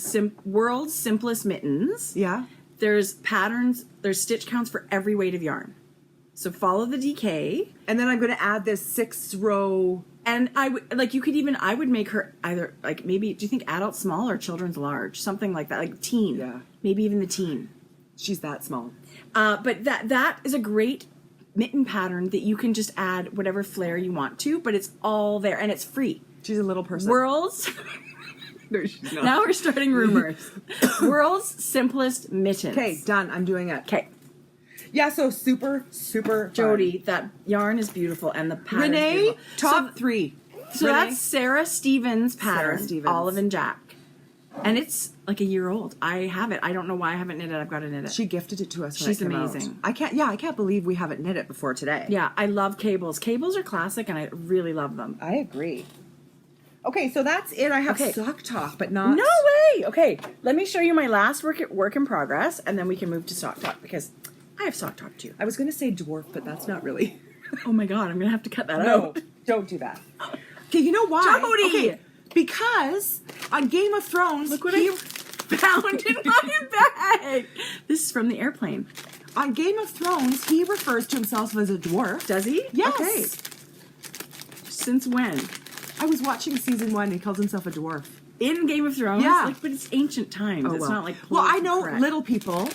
World's Simplest Mittens. Yeah. There's patterns, there's stitch counts for every weight of yarn. So follow the DK. And then I'm going to add this 6-row. And I would make her either, like, maybe, do you think adult small or children's large? Something like that, like teen. Yeah. Maybe even the teen. She's that small. But that is a great mitten pattern that you can just add whatever flair you want to, but it's all there and it's free. She's a little person. World's No, she's not. now we're starting rumors. World's simplest mittens. Okay, done. I'm doing it. Okay. Yeah, so super fun. Jodi, that yarn is beautiful and the pattern is Renee, beautiful. top 3. So Renee? that's Sarah Stevens' pattern, Sarah Stevens. Olive and Jack. And it's like a year old. I have it. I don't know why I haven't knit it. I've got to knit it. She gifted it to us when She's it came amazing. out. I can't believe we haven't knit it before today. Yeah, I love cables. Cables are classic and I really love them. I agree. Okay, so that's it. I have Okay. sock talk, but not... No way! Okay, let me show you my last work in progress and then we can move to sock talk because I have sock talk too. I was going to say dwarf, but that's not really... Oh my god, I'm going to have to cut that No, out. don't do that. Okay, you know why? Jodi! Okay, because on Game of Thrones... Look what I found in my bag! This is from the airplane. On Game of Thrones, he refers to himself as a dwarf. Does he? Yes. Okay. Since when? I was watching season 1 and he calls himself a dwarf. In Game of Thrones? Yeah. Like, but it's ancient times. Oh, It's well. not like Well, I know correct. Little People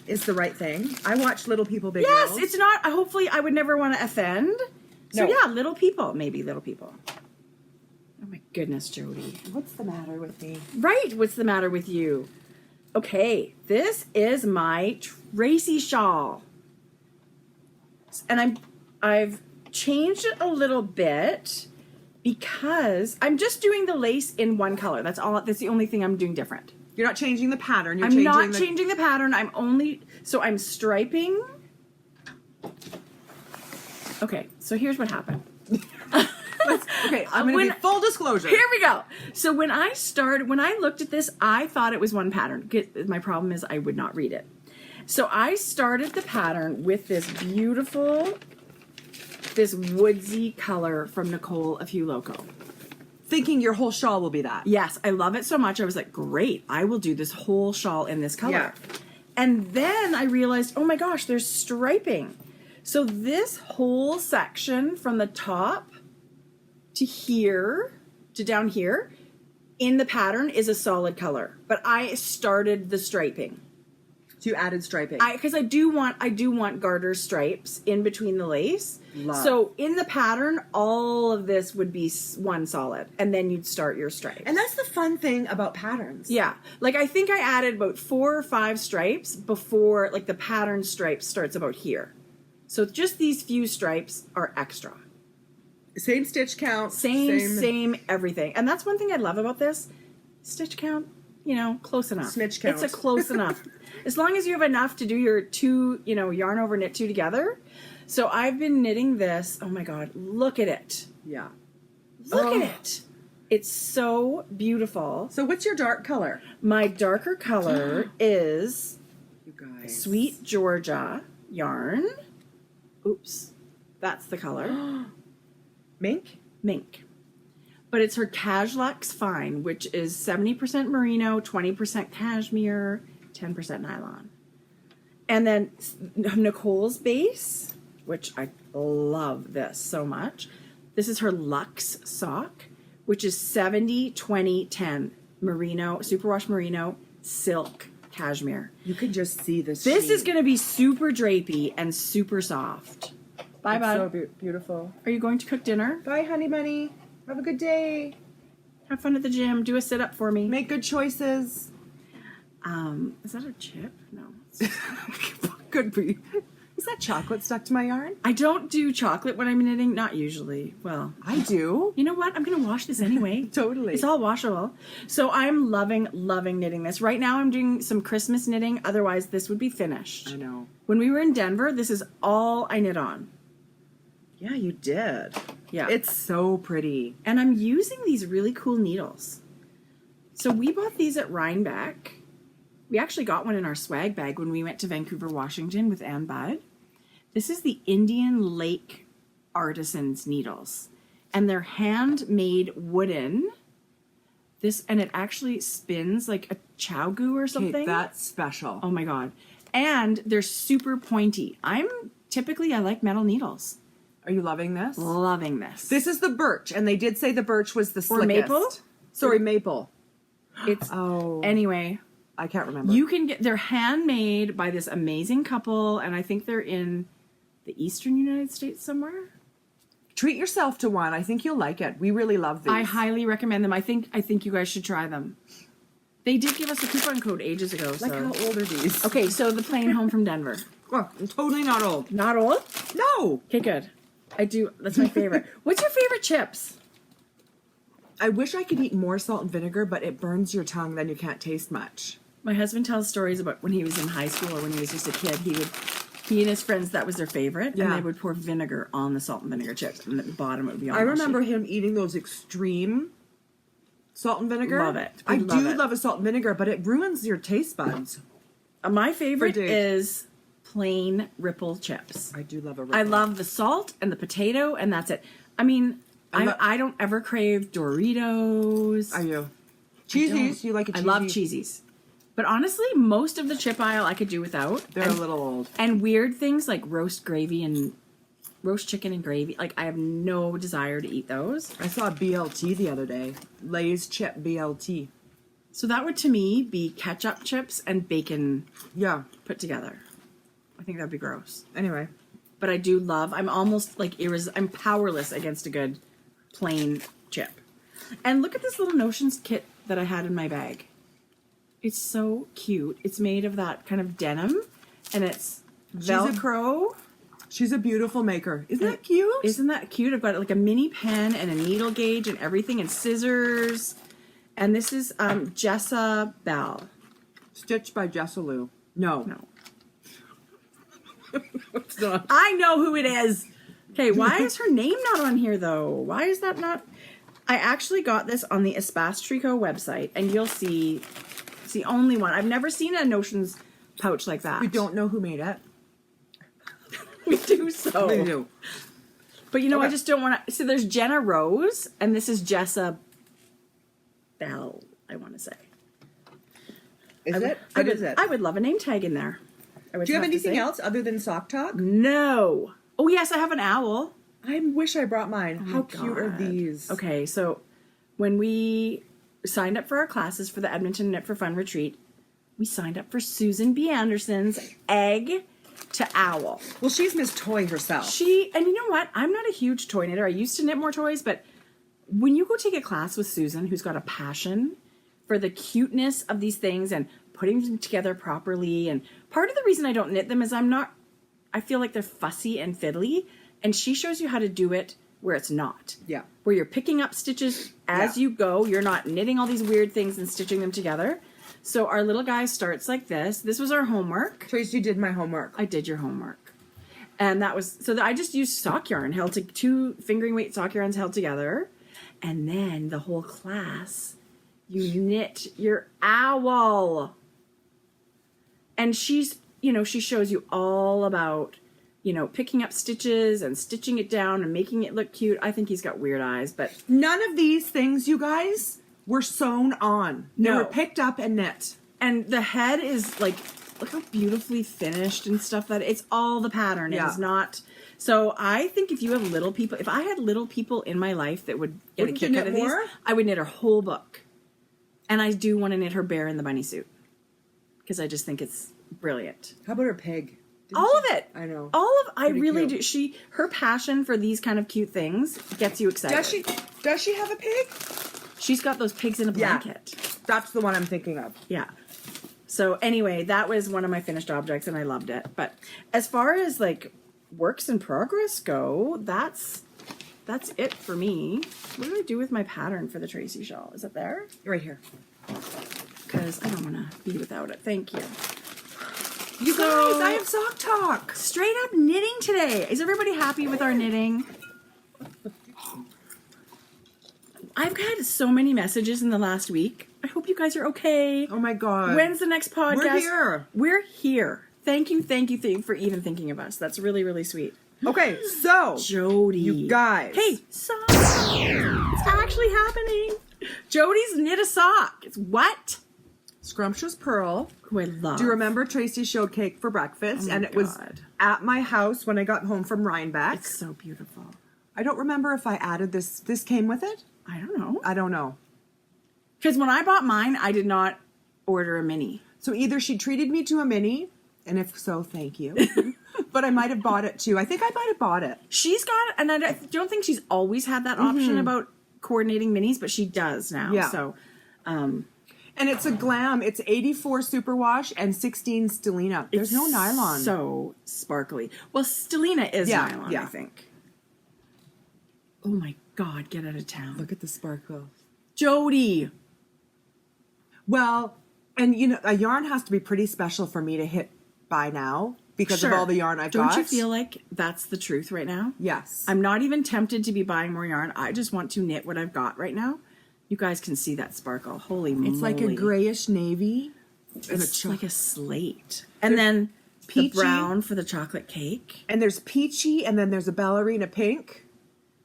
is the right thing. I watch Little People, Big Yes, Girls. it's not. Hopefully, I would never want to offend. So, No. yeah, little people. Maybe little people. Oh, my goodness, Jodi. What's the matter with me? Right. What's the matter with you? Okay, this is my Tracie Shawl. And I've changed it a little bit because I'm just doing the lace in one color. That's the only thing I'm doing different. You're not changing the pattern. You're I'm changing not the... changing the pattern. I'm striping. Okay, so here's what happened. Okay, I'm going to be full disclosure. Here we go. So when I looked at this, I thought it was one pattern. My problem is I would not read it. So I started the pattern with this beautiful, this woodsy color from Nicole of Hugh Loco. Thinking your whole shawl will be that. Yes, I love it so much. I was like, great, I will do this whole shawl in this color. Yeah. And then I realized, oh my gosh, there's striping. So this whole section from the top to here, to down here, in the pattern is a solid color. But I started the striping. So you added striping. Because I do want garter stripes in between the lace. Love. So in the pattern, all of this would be one solid, and then you'd start your stripes. And that's the fun thing about patterns. Yeah, like I think I added about 4 or 5 stripes before, like the pattern stripe starts about here. So just these few stripes are extra. Same stitch count. Same everything. And that's one thing I love about this. Stitch count, close enough. Snitch count. It's a close enough. As long as you have enough to do your 2, yarn over knit 2 together. So I've been knitting this. Oh my God, look at it. Yeah. Look at it. It's so beautiful. So what's your dark color? My darker color is You guys. Sweet Georgia yarn. Oops. That's the color. Mink? Mink. But it's her Cashluxe Fine, which is 70% merino, 20% cashmere, 10% nylon. And then Nicole's base, which I love this so much. This is her Luxe sock, which is 70, 20, 10 merino, superwash merino, silk, cashmere. You can just see this. This is going to be super drapey and super soft. Bye, It's bud. so beautiful. Are you going to cook dinner? Bye, honey bunny. Have a good day. Have fun at the gym. Do a sit-up for me. Make good choices. Is that a chip? No. Could be. Is that chocolate stuck to my yarn? I don't do chocolate when I'm knitting. Not usually. Well, I do. you know what? I'm going to wash this anyway. Totally. It's all washable. So I'm loving knitting this. Right now I'm doing some Christmas knitting. Otherwise, this would be finished. I know. When we were in Denver, this is all I knit on. Yeah, you did. Yeah. It's so pretty. And I'm using these really cool needles. So we bought these at Rhinebeck. We actually got one in our swag bag when we went to Vancouver, Washington with Ann Budd. This is the Indian Lake Artisans needles. And they're handmade wooden. And it actually spins like a chow goo or something. Okay, that's special. Oh my God. And they're super pointy. I like metal needles. Are you loving this? Loving this. This is the birch, and they did say the birch was the slickest. maple? Sorry, maple. It's anyway. I can't remember. You can they're handmade by this amazing couple, and I think they're in the eastern United States somewhere. Treat yourself to one. I think you'll like it. We really love these. I highly recommend them. I think you guys should try them. They did give us a coupon code ages ago. Like, how old are these? Okay, so the plane home from Denver. Oh, I'm totally not old. Not old? No. Okay, good. I do. That's my favorite. What's your favorite chips? I wish I could eat more salt and vinegar, but it burns your tongue, then you can't taste much. My husband tells stories about when he was in high school or when he was just a kid. He and his friends, that was their favorite, and Yeah. they would pour vinegar on the salt and vinegar chips, and at the bottom it would be all I remember mushy. him eating those extreme salt and vinegar. Love it. I Love do it. love a salt and vinegar, but it ruins your taste buds. My favorite For days. is plain Ripple chips. I do love a I love the salt and the potato, and that's it. I mean, I don't ever crave Doritos. Are you? Cheesies? You like a cheesy? I love cheesies. But honestly, most of the chip aisle I could do without. They're a little old. And weird things like roast chicken and gravy. Like, I have no desire to eat those. I saw a BLT the other day. Lay's chip BLT. So that would, to me, be ketchup chips and bacon Yeah. put together. I think that'd be gross. Anyway. But I do love, I'm almost like, I'm powerless against a good plain chip. And look at this little Notions kit that I had in my bag. It's so cute. It's made of that kind of denim, and it's Velcro. She's a beautiful maker. Isn't that cute? Isn't that cute? I've got like a mini pen and a needle gauge and everything, and scissors. And this is Jessa Bell. Stitched by Jessalou. No. It's not. I know who it is. Okay, why is her name not on here though? Why is that not? I actually got this on the Espace Tricot website, and you'll see. It's the only one. I've never seen a Notions pouch like that. We don't know who made it. We do so. We do. But you know, Okay. I just don't want to. So there's Jenna Rose, and this is Jessa Bell, I want to say. Is it? I What would, is it? I would love a name tag in there. I would Do you have to anything say. else other than sock talk? No. Oh, yes, I have an owl. I wish I brought mine. Oh my How cute are God. these? Okay, so when we signed up for our classes for the Edmonton Knit for Fun retreat, we signed up for Susan B. Anderson's Egg to Owl. Well, she's Miss Toy herself. And you know what? I'm not a huge toy knitter. I used to knit more toys, but when you go take a class with Susan, who's got a passion for the cuteness of these things and putting them together properly, and part of the reason I don't knit them is I feel like they're fussy and fiddly, and she shows you how to do it where it's not. Yeah. Where you're picking up stitches as you go. You're not knitting all these weird things and stitching them together. So our little guy starts like this. This was our homework. Tracy did my homework. I did your homework. And that was, so I just used sock yarn, two fingering weight sock yarns held together. And then the whole class, you knit your owl. And she shows you all about, picking up stitches and stitching it down and making it look cute. I think he's got weird eyes, but None of these things, you guys, were sewn on. They No. were picked up and knit. and the head is like, look how beautifully finished and stuff that it's all the pattern. Yeah. It is not. So I think if you have little people, if I had little people in my life that would get Wouldn't a you kick out knit of these, more? I would knit her whole book. And I do want to knit her bear in the bunny suit because I just think it's brilliant. How about her pig? All of it. I know. I really cute. do. Her passion for these kind of cute things gets you excited. Does she have a pig? She's got those pigs in a blanket. That's the one I'm thinking of. Yeah. So anyway, that was one of my finished objects and I loved it. But as far as like works in progress go, that's it for me. What do I do with my pattern for the Tracie Shawl? Is it there? Right here. Because I don't want to be without it. Thank you. You guys, I have sock talk. Straight up knitting today. Is everybody happy with our knitting? I've had so many messages in the last week. I hope you guys are okay. Oh my God. When's the next podcast? We're here. We're here. Thank you for even thinking of us. That's really, really sweet. Okay, so Jodi. you guys. Hey, sock. It's actually happening. Jodi's knit a sock. It's what? Scrumptious Pearl. Who I love. Do you remember Tracie showed cake for breakfast? Oh my and it was God. at my house when I got home from Rhinebeck. It's so beautiful. I don't remember if I added this. This came with it? I don't know. I don't know. Because when I bought mine, I did not order a mini. So either she treated me to a mini, and if so, thank you. But I might have bought it too. I think I might have bought it. She's got, and I don't think she's always had that option about coordinating minis, but she does now. Yeah. So, And it's a glam. It's 84 superwash and 16 stellina. There's no nylon. So sparkly. Well, stellina is nylon, yeah. I think. Oh my God, get out of town. Look at the sparkle. Jodi. Well, and you know, a yarn has to be pretty special for me to hit by now because of all the yarn I've got. Don't you feel like that's the truth right now? Yes. I'm not even tempted to be buying more yarn. I just want to knit what I've got right now. You guys can see that sparkle. Holy moly. It's like a grayish navy. It's like a slate. And then peachy, the brown for the chocolate cake. And there's peachy, and then there's a ballerina pink.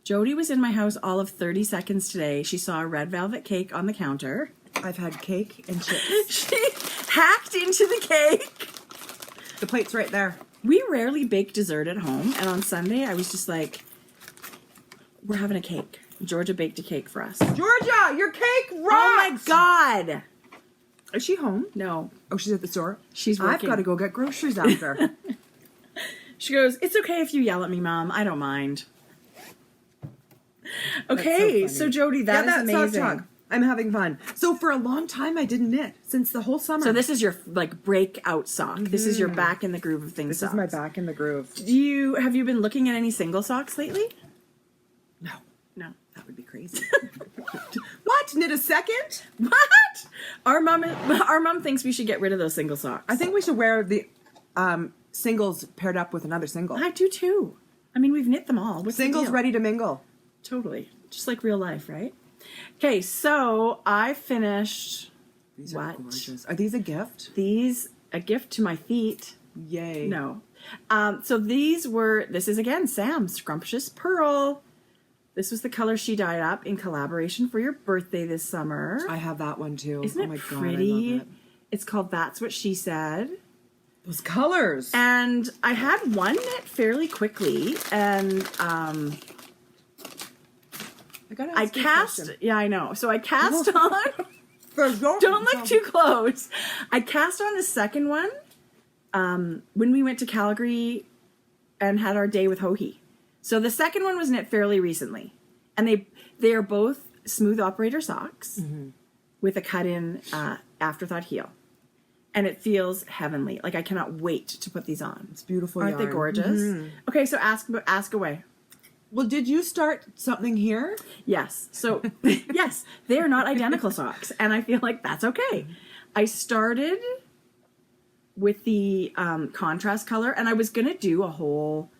Jodi was in my house all of 30 seconds today. She saw a red velvet cake on the counter. I've had cake and chips. She hacked into the cake. The plate's right there. We rarely bake dessert at home. And on Sunday, I was just like, we're having a cake. Georgia baked a cake for us. Georgia, your cake rocks! Oh my God. Is she home? No. Oh, she's at the store? She's working. I've got to go get groceries after. She goes, it's okay if you yell at me, Mom. I don't mind. Okay, so Jodi, that is amazing. Sock talk. I'm having fun. So for a long time, I didn't knit since the whole summer. So this is your like breakout sock. This is your back in the groove of things. This is my back in the groove. Have you been looking at any single socks lately? No. No. That would be crazy. What? Knit a second? What? Our mom thinks we should get rid of those single socks. I think we should wear the singles paired up with another single. I do too. I mean, we've knit them all. What's Singles the deal? ready to mingle. Totally. Just like real life, right? Okay, so I finished. These are gorgeous. Are these a gift? These a gift to my feet. Yay. No. So this is again Sam's Scrumptious Pearl. This was the color she dyed up in collaboration for your birthday this summer. I have that one too. Isn't it pretty? God, I love it. It's called That's What She Said. Those colors. And I had one knit fairly quickly, and I cast. Yeah, I know. So I cast on. Don't look too close. I cast on the second one when we went to Calgary and had our day with Hohi. So the second one was knit fairly recently, and they are both smooth operator socks with a cut-in afterthought heel, and it feels heavenly. Like I cannot wait to put these on. It's beautiful. Aren't they gorgeous? Okay, so ask away. Well, did you start something here? Yes. So yes, they are not identical socks, and I feel like that's okay. I started with the contrast color, and I was gonna do a whole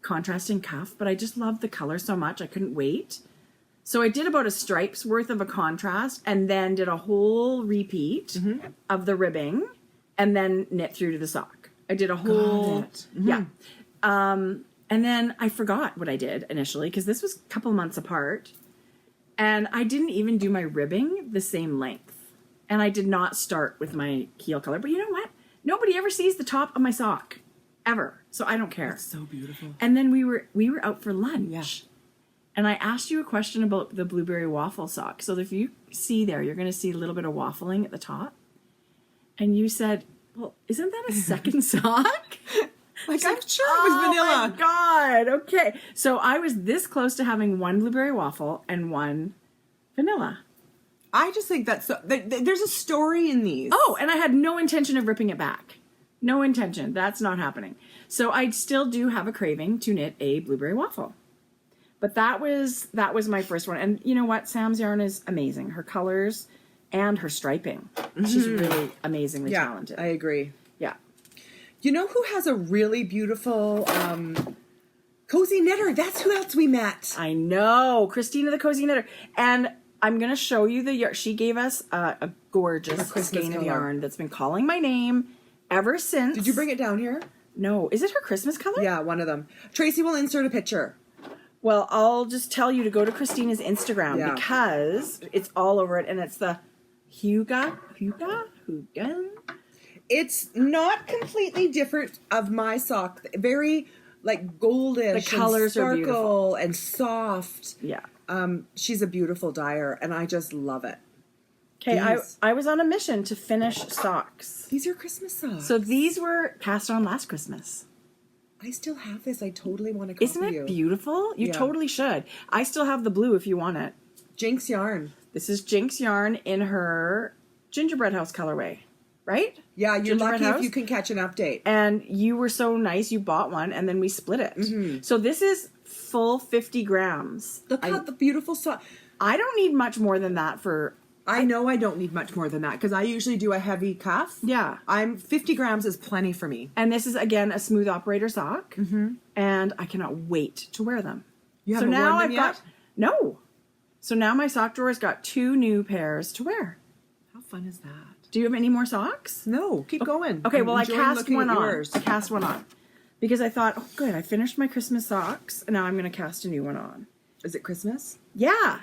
contrasting cuff, but I just loved the color so much I couldn't wait. So I did about a stripe's worth of a contrast, and then did a whole repeat of the ribbing, and then knit through to the sock. I did a whole yeah. And then I forgot what I did initially because this was a couple months apart, and I didn't even do my ribbing the same length, and I did not start with my heel color. But you know what? Nobody ever sees the top of my sock ever, so I don't care. It's so beautiful. And then we were out for lunch. Yeah. And I asked you a question about the blueberry waffle sock. So if you see there, you're going to see a little bit of waffling at the top. And you said, Well, isn't that a second sock? Like, I'm sure it was vanilla. Oh my God. Okay. So I was this close to having one blueberry waffle and one vanilla. I just think that's there's a story in these. Oh, and I had no intention of ripping it back. No intention. That's not happening. So I still do have a craving to knit a blueberry waffle. But that was my first one. And you know what? Sam's yarn is amazing. Her colors and her striping. She's really amazingly talented. I agree. Yeah. You know who has a really beautiful cozy knitter? That's who else we met. I know. Christina the Cozy Knitter. And I'm going to show you the yarn. She gave us a gorgeous skein of yarn that's been calling my name ever since. Did you bring it down here? No. Is it her Christmas color? Yeah, one of them. Tracie will insert a picture. Well, I'll just tell you to go to Christina's Instagram because it's all over it, and it's the Huga. It's not completely different of my sock. Very like goldish. The colors and are beautiful and soft. Yeah. She's a beautiful dyer, and I just love it. Okay, I was on a mission to finish socks. These are Christmas socks. So these were cast on last Christmas. I still have this. I totally want to copy Isn't it beautiful? You Yeah. totally should. I still have the blue if you want it. Jinx yarn. This is Jinx yarn in her gingerbread house colorway, right? Yeah, you're Gingerbread lucky house? if you can catch an update. And you were so nice, you bought one, and then we split it. So this is full 50 grams. Look how the beautiful sock. I don't need much more than that for... I know I don't need much more than that because I usually do a heavy cuff. Yeah. 50 grams is plenty for me. And this is, again, a smooth operator sock. And I cannot wait to wear them. You haven't worn them yet? No. So now my sock drawer's got 2 new pairs to wear. How fun is that? Do you have any more socks? No, keep going. Okay, I'm well, I enjoying cast looking one at on. yours. I cast one on. Because I thought, oh, good, I finished my Christmas socks, and now I'm going to cast a new one on. Is it Christmas? Yeah.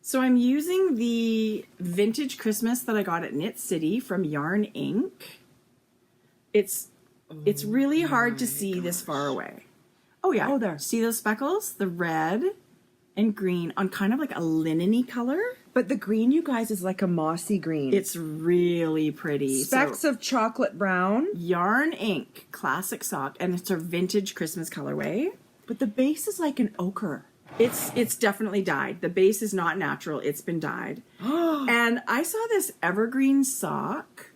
So I'm using the vintage Christmas that I got at Knit City from Yarn Inc. It's really hard to see this far away. Oh, yeah. Oh, there. See those speckles? The red and green on kind of like a linen-y color. But the green, you guys, is like a mossy green. It's really pretty. Specks of chocolate brown. Yarn Inc. classic sock, and it's a vintage Christmas colorway. But the base is like an ochre. It's definitely dyed. The base is not natural. It's been dyed. And I saw this evergreen sock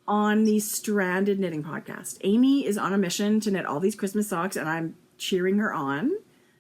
on the Stranded Knitting podcast. Amy is on a mission to knit all these Christmas socks, and I'm cheering her on.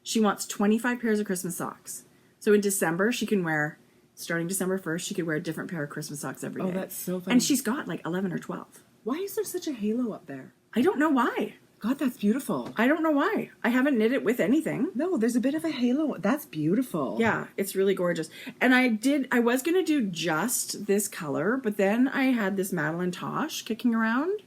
She wants 25 pairs of Christmas socks. So in December, she can wear, starting December 1st, she could wear a different pair of Christmas socks every day. Oh, that's so funny. And she's got like 11 or 12. Why is there such a halo up there? I don't know why. God, that's beautiful. I don't know why. I haven't knit it with anything. No, there's a bit of a halo. That's beautiful. Yeah, it's really gorgeous. And I was going to do just this color, but then I had this Madeline Tosh kicking around.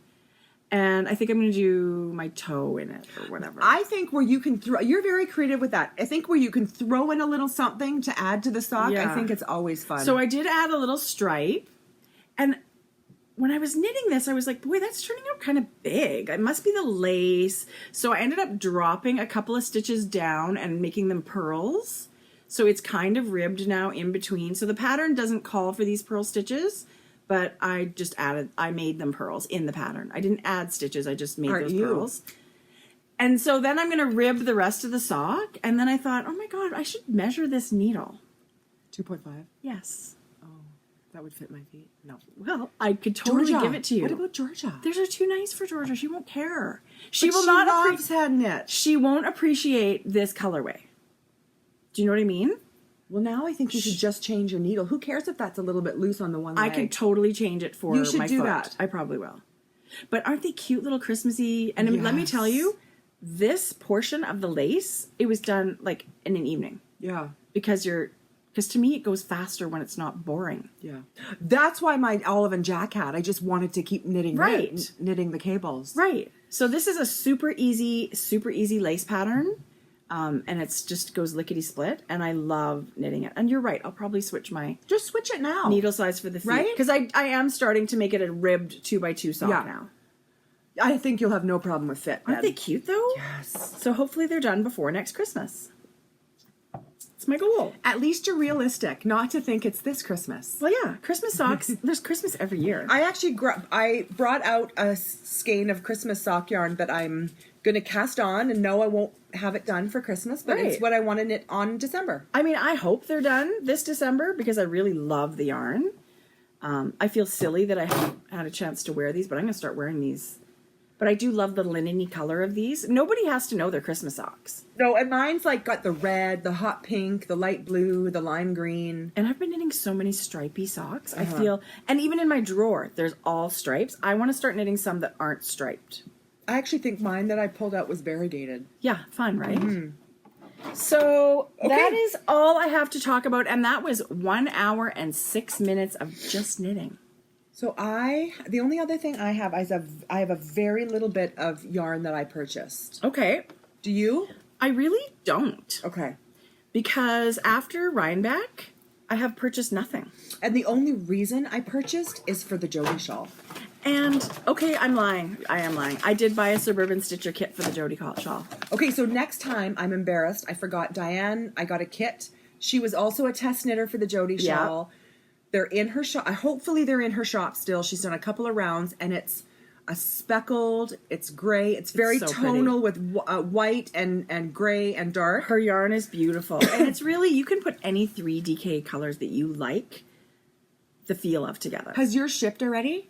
And I think I'm going to do my toe in it or whatever. I think where you can throw, you're very creative with that. I think where you can throw in a little something to add to the sock, Yeah. I think it's always fun. So I did add a little stripe. And when I was knitting this, I was like, boy, that's turning out kind of big. It must be the lace. So I ended up dropping a couple of stitches down and making them pearls. So it's kind of ribbed now in between. So the pattern doesn't call for these pearl stitches, but I made them pearls in the pattern. I didn't add stitches. I just made those pearls. And so then I'm going to rib the rest of the sock. And then I thought, oh my God, I should measure this needle. 2.5? Yes. That would fit my feet. No. Well, I could totally Georgia. give it to you. What about Georgia? Theirs are too nice for Georgia. She won't care. She loves hand knit. She won't appreciate this colorway. Do you know what I mean? Well, now I think you should just change your needle. Who cares if that's a little bit loose on the one leg? I could totally change it for You should my do foot. that. I probably will. But aren't they cute little Christmassy? And let me tell you, this portion of the lace, it was done like in an evening. Yeah. Because to me it goes faster when it's not boring. Yeah. That's why my Olive and Jack hat, I just wanted to keep knitting knitting the cables. Right. So this is a super easy lace pattern. And it's just goes lickety split, and I love knitting it. And you're right, I'll probably switch my Just switch it now. needle size for the feet. Right? Because I am starting to make it a ribbed 2x2 sock now. I think you'll have no problem with fit. Aren't they cute though? Yes. So hopefully they're done before next Christmas. It's my goal. At least you're realistic, not to think it's this Christmas. Well, yeah, Christmas socks. There's Christmas every year. I actually I brought out a skein of Christmas sock yarn that I'm going to cast on, and no, I won't have it done for Christmas, but it's what I want to knit on December. I mean, I hope they're done this December because I really love the yarn. I feel silly that I haven't had a chance to wear these, but I'm going to start wearing these. But I do love the linen-y color of these. Nobody has to know they're Christmas socks. No, and mine's like got the red, the hot pink, the light blue, the lime green. And I've been knitting so many stripy socks. I feel, and even in my drawer, there's all stripes. I want to start knitting some that aren't striped. I actually think mine that I pulled out was variegated. Yeah, fun, right? Mm-hmm. So that is all I have to talk about. And that was 1 hour and 6 minutes of just knitting. So the only other thing I have is I have a very little bit of yarn that I purchased. Okay. Do you? I really don't. Okay. Because after Rhinebeck, I have purchased nothing. And the only reason I purchased is for the Jodi shawl. And, okay, I'm lying. I am lying. I did buy a Suburban Stitcher kit for the Jodi shawl. Okay, so next time, I'm embarrassed. I forgot Diane. I got a kit. She was also a test knitter for the Jodi shawl. They're in her shop. Hopefully they're in her shop still. She's done a couple of rounds, and it's a speckled, it's gray. It's very tonal with white and gray and dark. Her yarn is beautiful. And it's really, you can put any 3 DK colors that you like the feel of together. Has yours shipped already?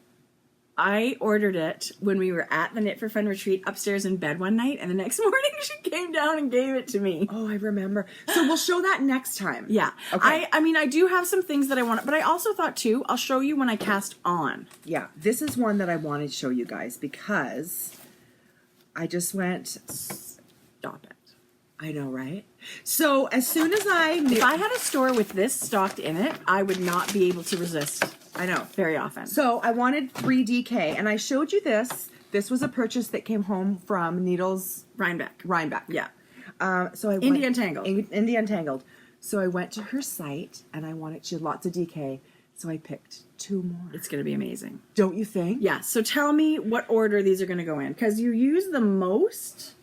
I ordered it when we were at the Knit for Fun retreat upstairs in bed one night, and the next morning she came down and gave it to me. Oh, I remember. So we'll show that next time. Yeah. Okay. I mean, I do have some things that I want, but I also thought too, I'll show you when I cast on. Yeah, this is one that I wanted to show you guys because I just went, stop it. I know, right? So as soon as if I had a store with this stocked in it, I would not be able to resist. I know. Very often. So I wanted 3 DK, and I showed you this. This was a purchase that came home from Needles Rhinebeck. Yeah. So I went, India Untangled. India Untangled. So I went to her site, and she had lots of DK. So I picked 2 more. It's going to be amazing. Don't you think? Yeah. So tell me what order these are going to go in, because you use the most.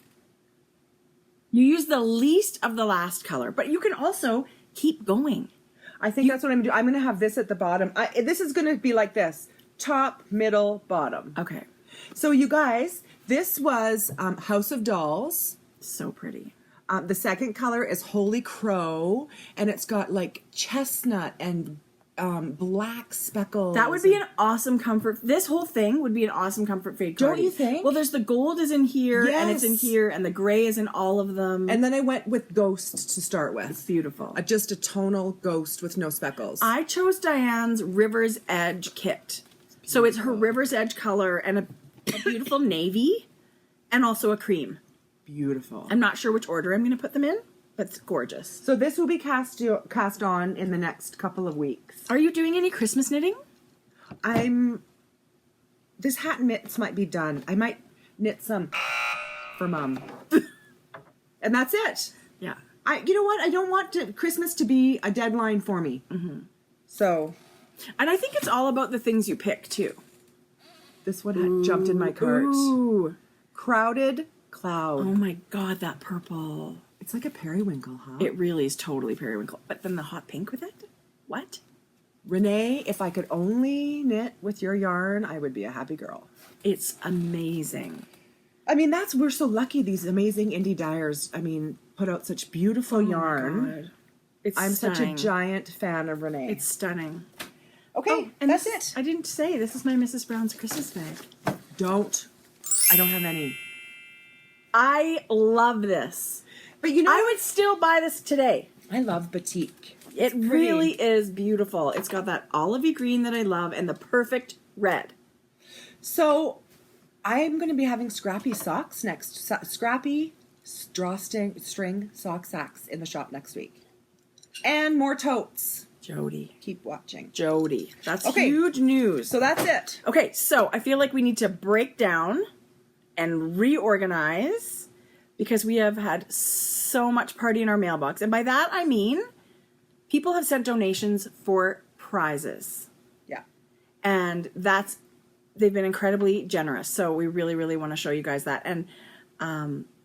You use the least of the last color, but you can also keep going. I think that's what I'm going to do. I'm going to have this at the bottom. This is going to be like this. Top, middle, bottom. Okay. So you guys, this was House of Dolls. So pretty. The second color is Holy Crow, and it's got like chestnut and black speckles. That would be an awesome comfort. This whole thing would be an awesome comfort fade Don't party. you think? Well, there's the gold is in here, Yes. and it's in here, and the gray is in all of them. And then I went with Ghost to start with. It's beautiful. Just a tonal Ghost with no speckles. I chose Diane's River's Edge kit. So it's her River's Edge color and a beautiful navy and also a cream. Beautiful. I'm not sure which order I'm going to put them in, but it's gorgeous. So this will be cast on in the next couple of weeks. Are you doing any Christmas knitting? This hat and mitts might be done. I might knit some for Mom. And that's it. Yeah. You know what? I don't want Christmas to be a deadline for me. Mm-hmm. So. And I think it's all about the things you pick, too. This one jumped in my cart. Ooh. Crowded Cloud. Oh my God, that purple. It's like a periwinkle, huh? It really is totally periwinkle. But then the hot pink with it? What? Renee, if I could only knit with your yarn, I would be a happy girl. It's amazing. I mean, we're so lucky these amazing indie dyers, put out such beautiful yarn. My God. I'm such a giant fan of Renee. It's stunning. Okay, and that's it. I didn't say, this is my Mrs. Brown's Christmas bag. I don't have any. I love this. But you know, I would still buy this today. I love batik. It really is beautiful. It's got that olivey green that I love and the perfect red. So I'm going to be having scrappy socks next. Scrappy drawstring sock sacks in the shop next week. And more totes. Jodi. Keep watching. Jodi. That's huge news. So that's it. Okay, so I feel like we need to break down and reorganize because we have had so much party in our mailbox. And by that, I mean people have sent donations for prizes. Yeah. And they've been incredibly generous. So we really, really want to show you guys that. And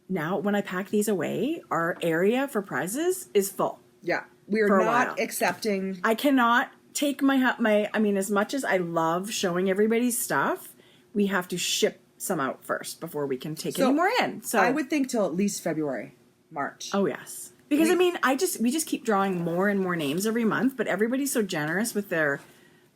now when I pack these away, our area for prizes is full. Yeah. We are For a not while. accepting. I cannot take my, I mean, as much as I love showing everybody's stuff, we have to ship some out first before we can take any more in. So I would think till at least February, March. Oh, yes. Because, I mean, we just keep drawing more and more names every month, but everybody's so generous with their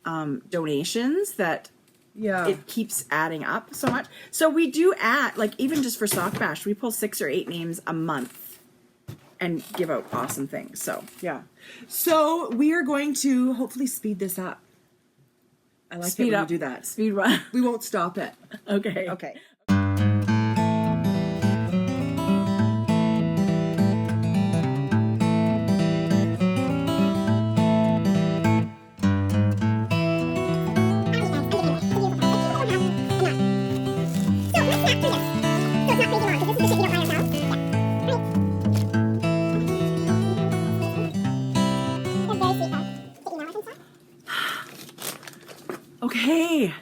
donations that it keeps adding up so much. So we do add, like, even just for Sock Bash, we pull 6 or 8 names a month and give out awesome things. So, yeah. So we are going to hopefully speed this up. I like speed it when up. you do that. Speed run. We won't stop it. Okay. Okay. Okay.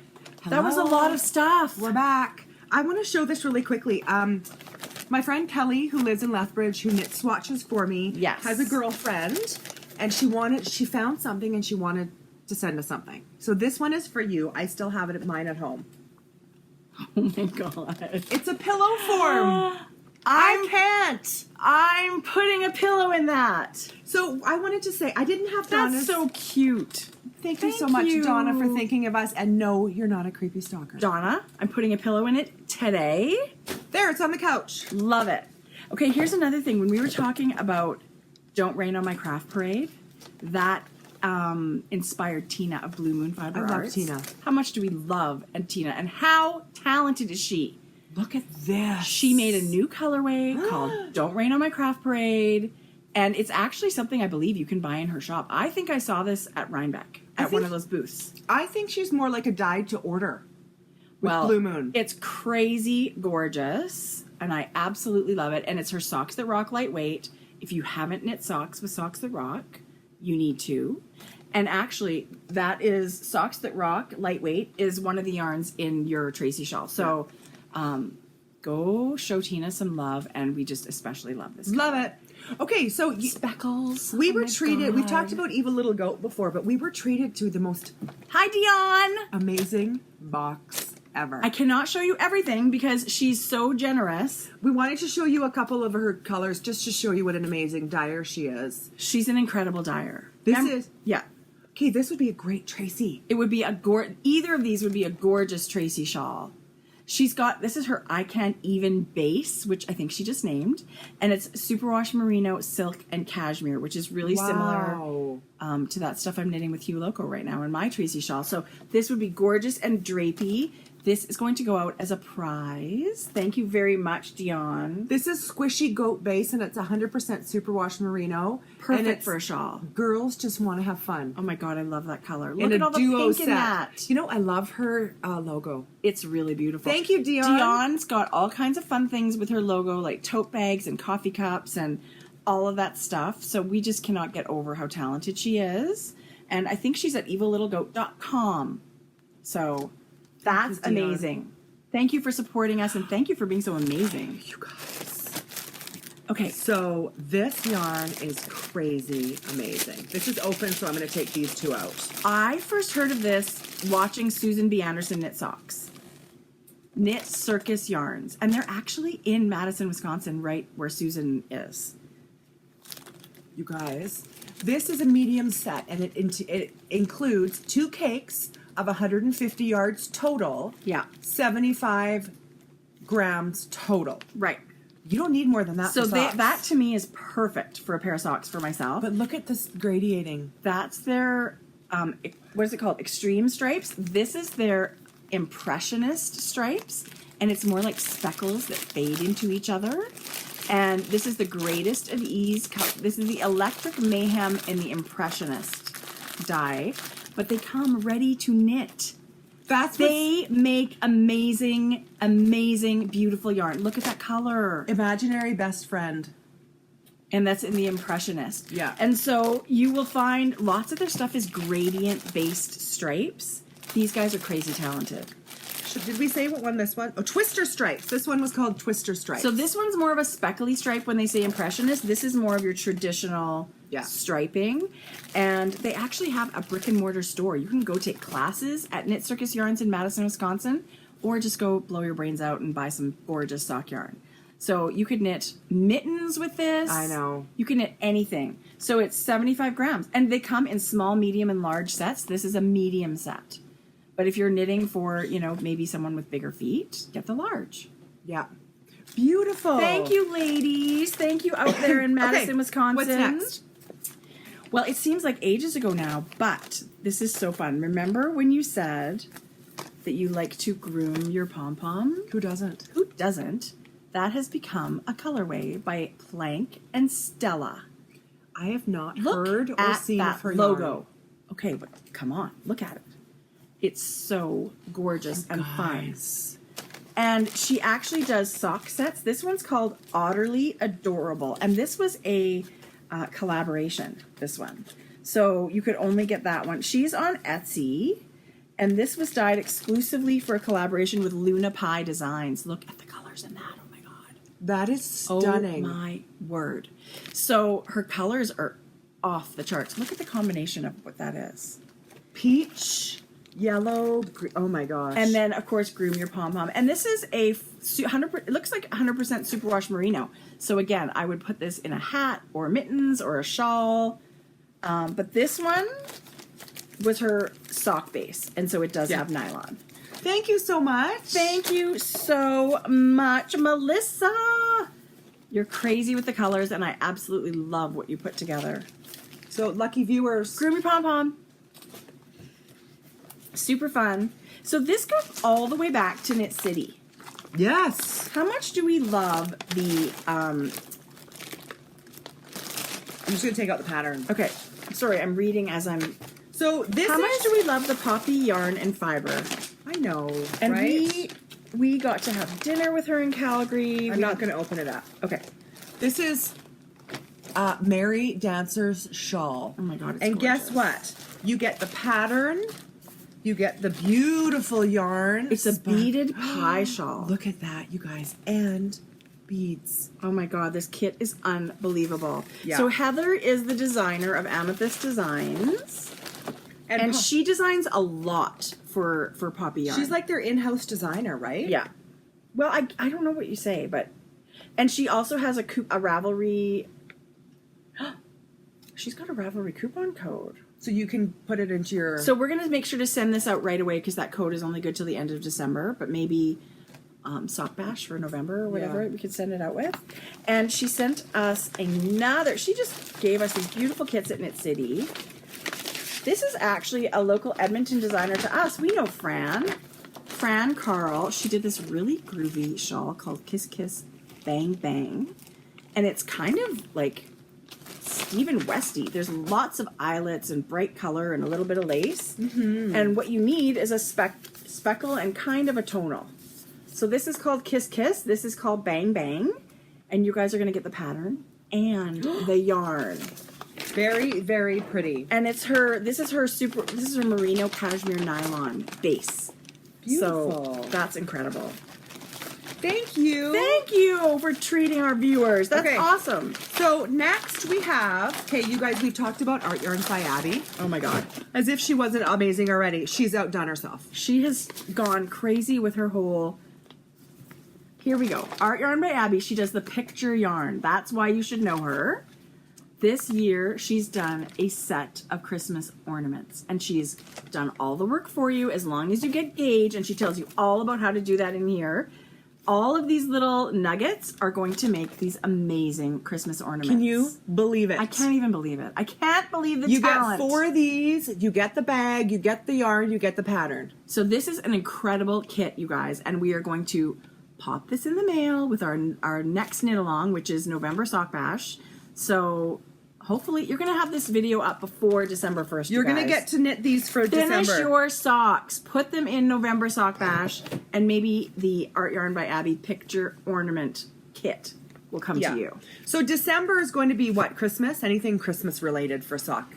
That was a lot of stuff. We're back. I want to show this really quickly. My friend Kelly, who lives in Lethbridge, who knits swatches for me, has a girlfriend, and she found something and she wanted to send us something. So this one is for you. I still have it at mine at home. Oh my god. It's a pillow form. I can't. I'm putting a pillow in that. So I wanted to say, I didn't have Donna's. That's so cute. Thank you so much, Donna, for thinking of us. And no, you're not a creepy stalker. Donna, I'm putting a pillow in it today. There, it's on the couch. Love it. Okay, here's another thing. When we were talking about Don't Rain on My Craft Parade, that inspired Tina of Blue Moon Fiber Arts. I love Tina. How much do we love Tina? And how talented is she? Look at this. She made a new colorway called Don't Rain on My Craft Parade. And it's actually something I believe you can buy in her shop. I think I saw this at Rhinebeck at one of those booths. I think she's more like a dyed to order with Well, Blue Moon. It's crazy gorgeous, and I absolutely love it. And it's her Socks That Rock lightweight. If you haven't knit socks with Socks That Rock, you need to. And actually, that is Socks That Rock lightweight is one of the yarns in your Tracie Shawl. So go show Tina some love, and we just especially love this. Love it. Okay, so Speckles. we were treated. We've talked about Evil Little Goat before, but we were treated to the most Hi, Dion. amazing box ever. I cannot show you everything because she's so generous. We wanted to show you a couple of her colors just to show you what an amazing dyer she is. She's an incredible dyer. Yeah. Okay, this would be a great Tracie. It would be either of these would be a gorgeous Tracie shawl. She's got, this is her I Can't Even base, which I think she just named. And it's superwash merino, silk, and cashmere, which is really similar to that stuff I'm knitting with Hugh Loco right now in my Tracie shawl. So this would be gorgeous and drapey. This is going to go out as a prize. Thank you very much, Dion. This is squishy goat base, and it's 100% superwash merino. Perfect for a shawl. Girls just want to have fun. Oh my god, I love that color. Look And at a all the duo pink set. in that. You know, I love her logo. It's really beautiful. Thank you, Dion. Dion's got all kinds of fun things with her logo, like tote bags and coffee cups and all of that stuff. So we just cannot get over how talented she is. And I think she's at evilllittlegoat.com. So that's amazing. Thank you for supporting us, and thank you for being so amazing. You guys. Okay. So this yarn is crazy amazing. This is open, so I'm going to take these two out. I first heard of this watching Susan B. Anderson knit socks. Knit Circus Yarns. And they're actually in Madison, Wisconsin, right where Susan is. You guys, this is a medium set, and it includes 2 cakes of 150 yards total. Yeah. 75 grams total. Right. You don't need more than that. So for socks. that to me is perfect for a pair of socks for myself. But look at this gradiating. That's their, what is it called? Extreme stripes. This is their impressionist stripes. And it's more like speckles that fade into each other. And this is the greatest of ease. This is the Electric Mayhem in the Impressionist dye. But they come ready to knit. They make amazing, amazing, beautiful yarn. Look at that color. Imaginary best friend. And that's in the Impressionist. Yeah. And so you will find lots of their stuff is gradient-based stripes. These guys are crazy talented. Did we say what one this one? Oh, Twister Stripes. This one was called Twister Stripes. So this one's more of a speckly stripe when they say impressionist. This is more of your traditional striping. And they actually have a brick and mortar store. You can go take classes at Knit Circus Yarns in Madison, Wisconsin, or just go blow your brains out and buy some gorgeous sock yarn. So you could knit mittens with this. I know. You can knit anything. So it's 75 grams. And they come in small, medium, and large sets. This is a medium set. But if you're knitting for, you know, maybe someone with bigger feet, get the large. Yeah. Beautiful. Thank you, ladies. Thank you out there in Madison, Wisconsin. What's next? Well, it seems like ages ago now, but this is so fun. Remember when you said that you like to groom your pom-pom? Who doesn't? Who doesn't? That has become a colorway by Plank and Stella. I have not Look heard or at seen that her logo. yarn. Okay, but come on, look at it. It's so gorgeous and fun. And she actually does sock sets. This one's called Otterly Adorable. And this was a collaboration, this one. So you could only get that one. She's on Etsy. And this was dyed exclusively for a collaboration with Luna Pie Designs. Look at the colors in that. Oh my God. That is stunning. Oh my word. So her colors are off the charts. Look at the combination of what that is. Peach, yellow, oh my gosh. And then, of course, groom your pom-pom. And this is a 100%, it looks like 100% superwash merino. So again, I would put this in a hat or mittens or a shawl. But this one was her sock base. And so it does have nylon. Thank you so much. Thank you so much, Melissa. You're crazy with the colors, and I absolutely love what you put together. So, lucky viewers. Groom your pom-pom. Super fun. So this goes all the way back to Knit City. Yes. How much do we love the... I'm just going to take out the pattern. Okay. Sorry, I'm reading as I'm... So this How is... much do we love the poppy yarn and fiber? I know, And right? we got to have dinner with her in Calgary. I'm not going to open it up. Okay. This is Mary Dancer's shawl. Oh my God, it's And gorgeous. guess what? You get the pattern. You get the beautiful yarn. It's a beaded pie shawl. Look at that, you guys. And beads. Oh my God, this kit is unbelievable. Yeah. So Heather is the designer of Amethyst Designs. And she designs a lot for Poppy Yarn. She's like their in-house designer, right? Yeah. Well, I don't know what you say, but... And she also has a Ravelry... She's got a Ravelry coupon code. So you can put it into your... So we're going to make sure to send this out right away because that code is only good till the end of December, but maybe Sock Bash for November or whatever we could send it out with. And she sent us another... She just gave us these beautiful kits at Knit City. This is actually a local Edmonton designer to us. We know Fran Carl. She did this really groovy shawl called Kiss Kiss Bang Bang. And it's kind of like Stephen Westy. There's lots of eyelets and bright color and a little bit of lace. Mm-hmm. And what you need is a speckle and kind of a tonal. So this is called Kiss Kiss. This is called Bang Bang. And you guys are going to get the pattern and the yarn. Very, very pretty. And it's this is her merino cashmere nylon base. Beautiful. So that's incredible. Thank you. Thank you for treating our viewers. That's awesome. So next we have, you guys, we've talked about Art Yarns by Abby. Oh my God. As if she wasn't amazing already. She's outdone herself. She has gone crazy with her whole... Here we go. Art Yarn by Abby. She does the picture yarn. That's why you should know her. This year, she's done a set of Christmas ornaments, and she's done all the work for you as long as you get Gauge, and she tells you all about how to do that in here. All of these little nuggets are going to make these amazing Christmas ornaments. Can you believe it? I can't even believe it. I can't believe the talent. You talent. get 4 of these, you get the bag, you get the yarn, you get the pattern. So this is an incredible kit, you guys, and we are going to pop this in the mail with our next knit along, which is November Sock Bash. So hopefully you're going to have this video up before December 1st. You're going to get to knit these for December. Finish your socks. Put them in November Sock Bash, and maybe the Art Yarn by Abby picture ornament kit will come to you. So December is going to be what? Christmas? Anything Christmas related for sock,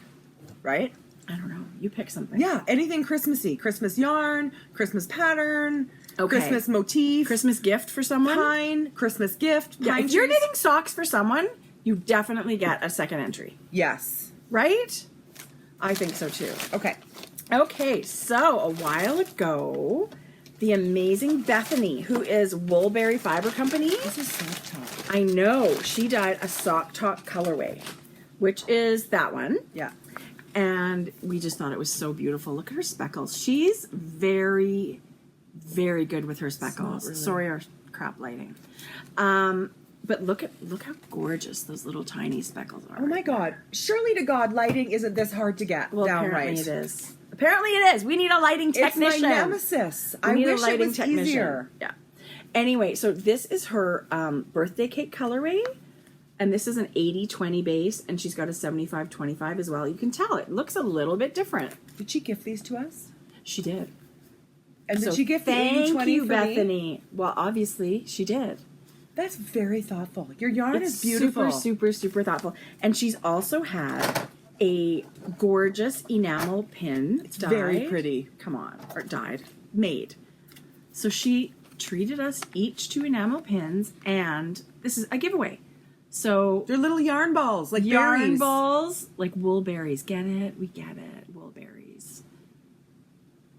right? I don't know. You pick something. Yeah, anything Christmassy. Christmas yarn, Christmas pattern, Okay. Christmas motif, Christmas gift for someone. pine, Christmas gift, Yeah, pine if you're trees. knitting socks for someone, you definitely get a second entry, Yes. right? I think so too. Okay. Okay, so a while ago, the amazing Bethany, who is Woolberry Fiber Company, This is soft top. I know, she dyed a sock top colorway, which is that one. Yeah. And we just thought it was so beautiful. Look at her speckles. She's very, very good with her speckles. really. Sorry, our crap lighting. But look how gorgeous those little tiny speckles are. Oh my God. Surely to God, lighting isn't this hard to get Well, down apparently right. it is. Apparently it is. We need a lighting technician. It's my nemesis. We I need wish a lighting it was technician. easier. Yeah. Anyway, so this is her birthday cake colorway. And this is an 80-20 base, and she's got a 75-25 as well. You can tell it looks a little bit different. Did she gift these to us? She did. And So did she gift the thank 80-20 you, for me? Bethany. Well, obviously she did. That's very thoughtful. Your yarn It's is beautiful. super, super thoughtful. And she's also had a gorgeous enamel pin. It's very pretty. Come on, or dyed, made. So she treated us each to enamel pins, and this is a giveaway. So They're little yarn balls, like yarn berries. balls, like woolberries. Get it? We get it. Woolberries.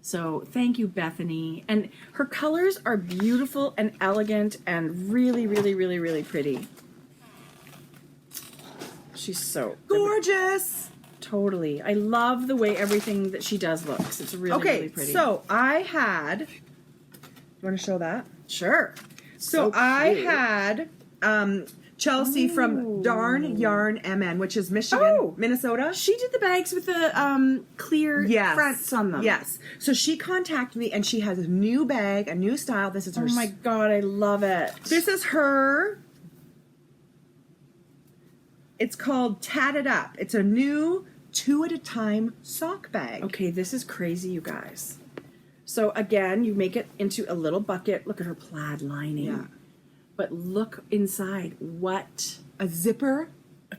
So thank you, Bethany. And her colors are beautiful and elegant and really, really, really, really pretty. She's so Gorgeous. totally. I love the way everything that she does looks. It's really, Okay, really pretty. so I had. You want to show that? sure. So I cute. had Chelsea from Darn Yarn MN, which is Michigan, Oh. Minnesota. She did the bags with the clear Yes. fronts on them. Yes. So she contacted me, and she has a new bag, a new style. This is her. Oh my god, I love it. This is her. It's called Tatted Up. It's a new 2 at a time sock bag. Okay, this is crazy, you guys. So again, you make it into a little bucket. Look at her plaid lining. Yeah. But look inside. What? A zipper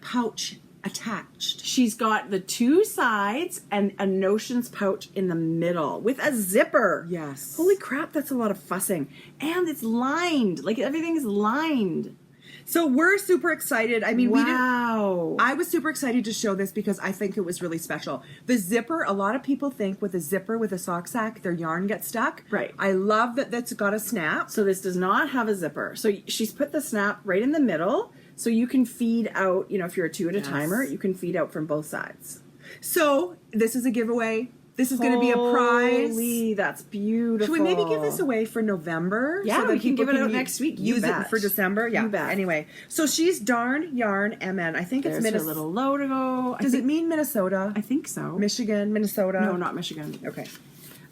pouch attached. She's got the two sides and a notions pouch in the middle with a zipper. Yes. Holy crap, that's a lot of fussing. And it's lined. Like everything is lined. So we're super excited. I mean, Wow. I was super excited to show this because I think it was really special. The zipper, a lot of people think with a zipper with a sock sack, their yarn gets stuck. Right. I love that that's got a snap. So this does not have a zipper. So she's put the snap right in the middle. So you can feed out, you know, if you're a 2 at a timer, you can feed out from both sides. So this is a giveaway. This is going to be a prize. Holy, that's beautiful. Should we maybe give this away for November? Yeah, that we can people give it out next week. You Use it bet. for December. Yeah. You bet. Anyway, so she's Darn Yarn MN. I think There's it's her Minnesota. little logo. Does it mean Minnesota? I think so. Michigan, Minnesota? No, not Michigan. Okay.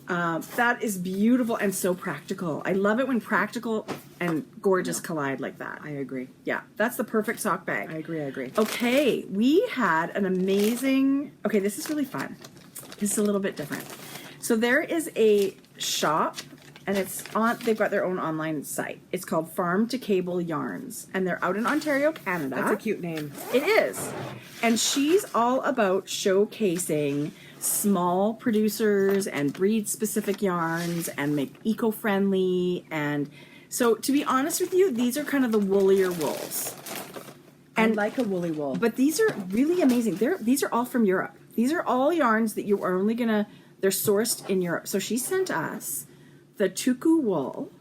That is beautiful and so practical. I love it when practical and gorgeous collide like that. I agree. Yeah, that's the perfect sock bag. I agree. Okay, we had an amazing... Okay, this is really fun. This is a little bit different. So there is a shop, and it's on... They've got their own online site. It's called Farm to Cable Yarns, and they're out in Ontario, Canada. That's a cute name. It is. And she's all about showcasing small producers and breed-specific yarns and make eco-friendly. And so, to be honest with you, these are kind of the woolier wools. And like a woolly wool. But these are really amazing. These are all from Europe. These are all yarns that you are only going to... They're sourced in Europe. So she sent us the Tuku wool.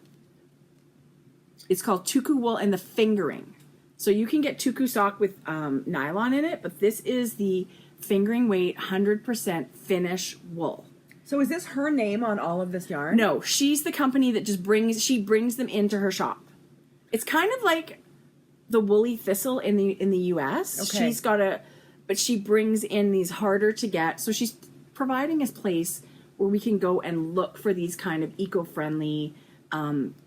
It's called Tuku wool and the fingering. So you can get Tuku sock with nylon in it, but this is the fingering weight 100% Finnish wool. So is this her name on all of this yarn? No, she's the company that just brings them into her shop. It's kind of like the woolly thistle in the US. Okay. But she brings in these harder to get. So she's providing a place where we can go and look for these kind of eco-friendly,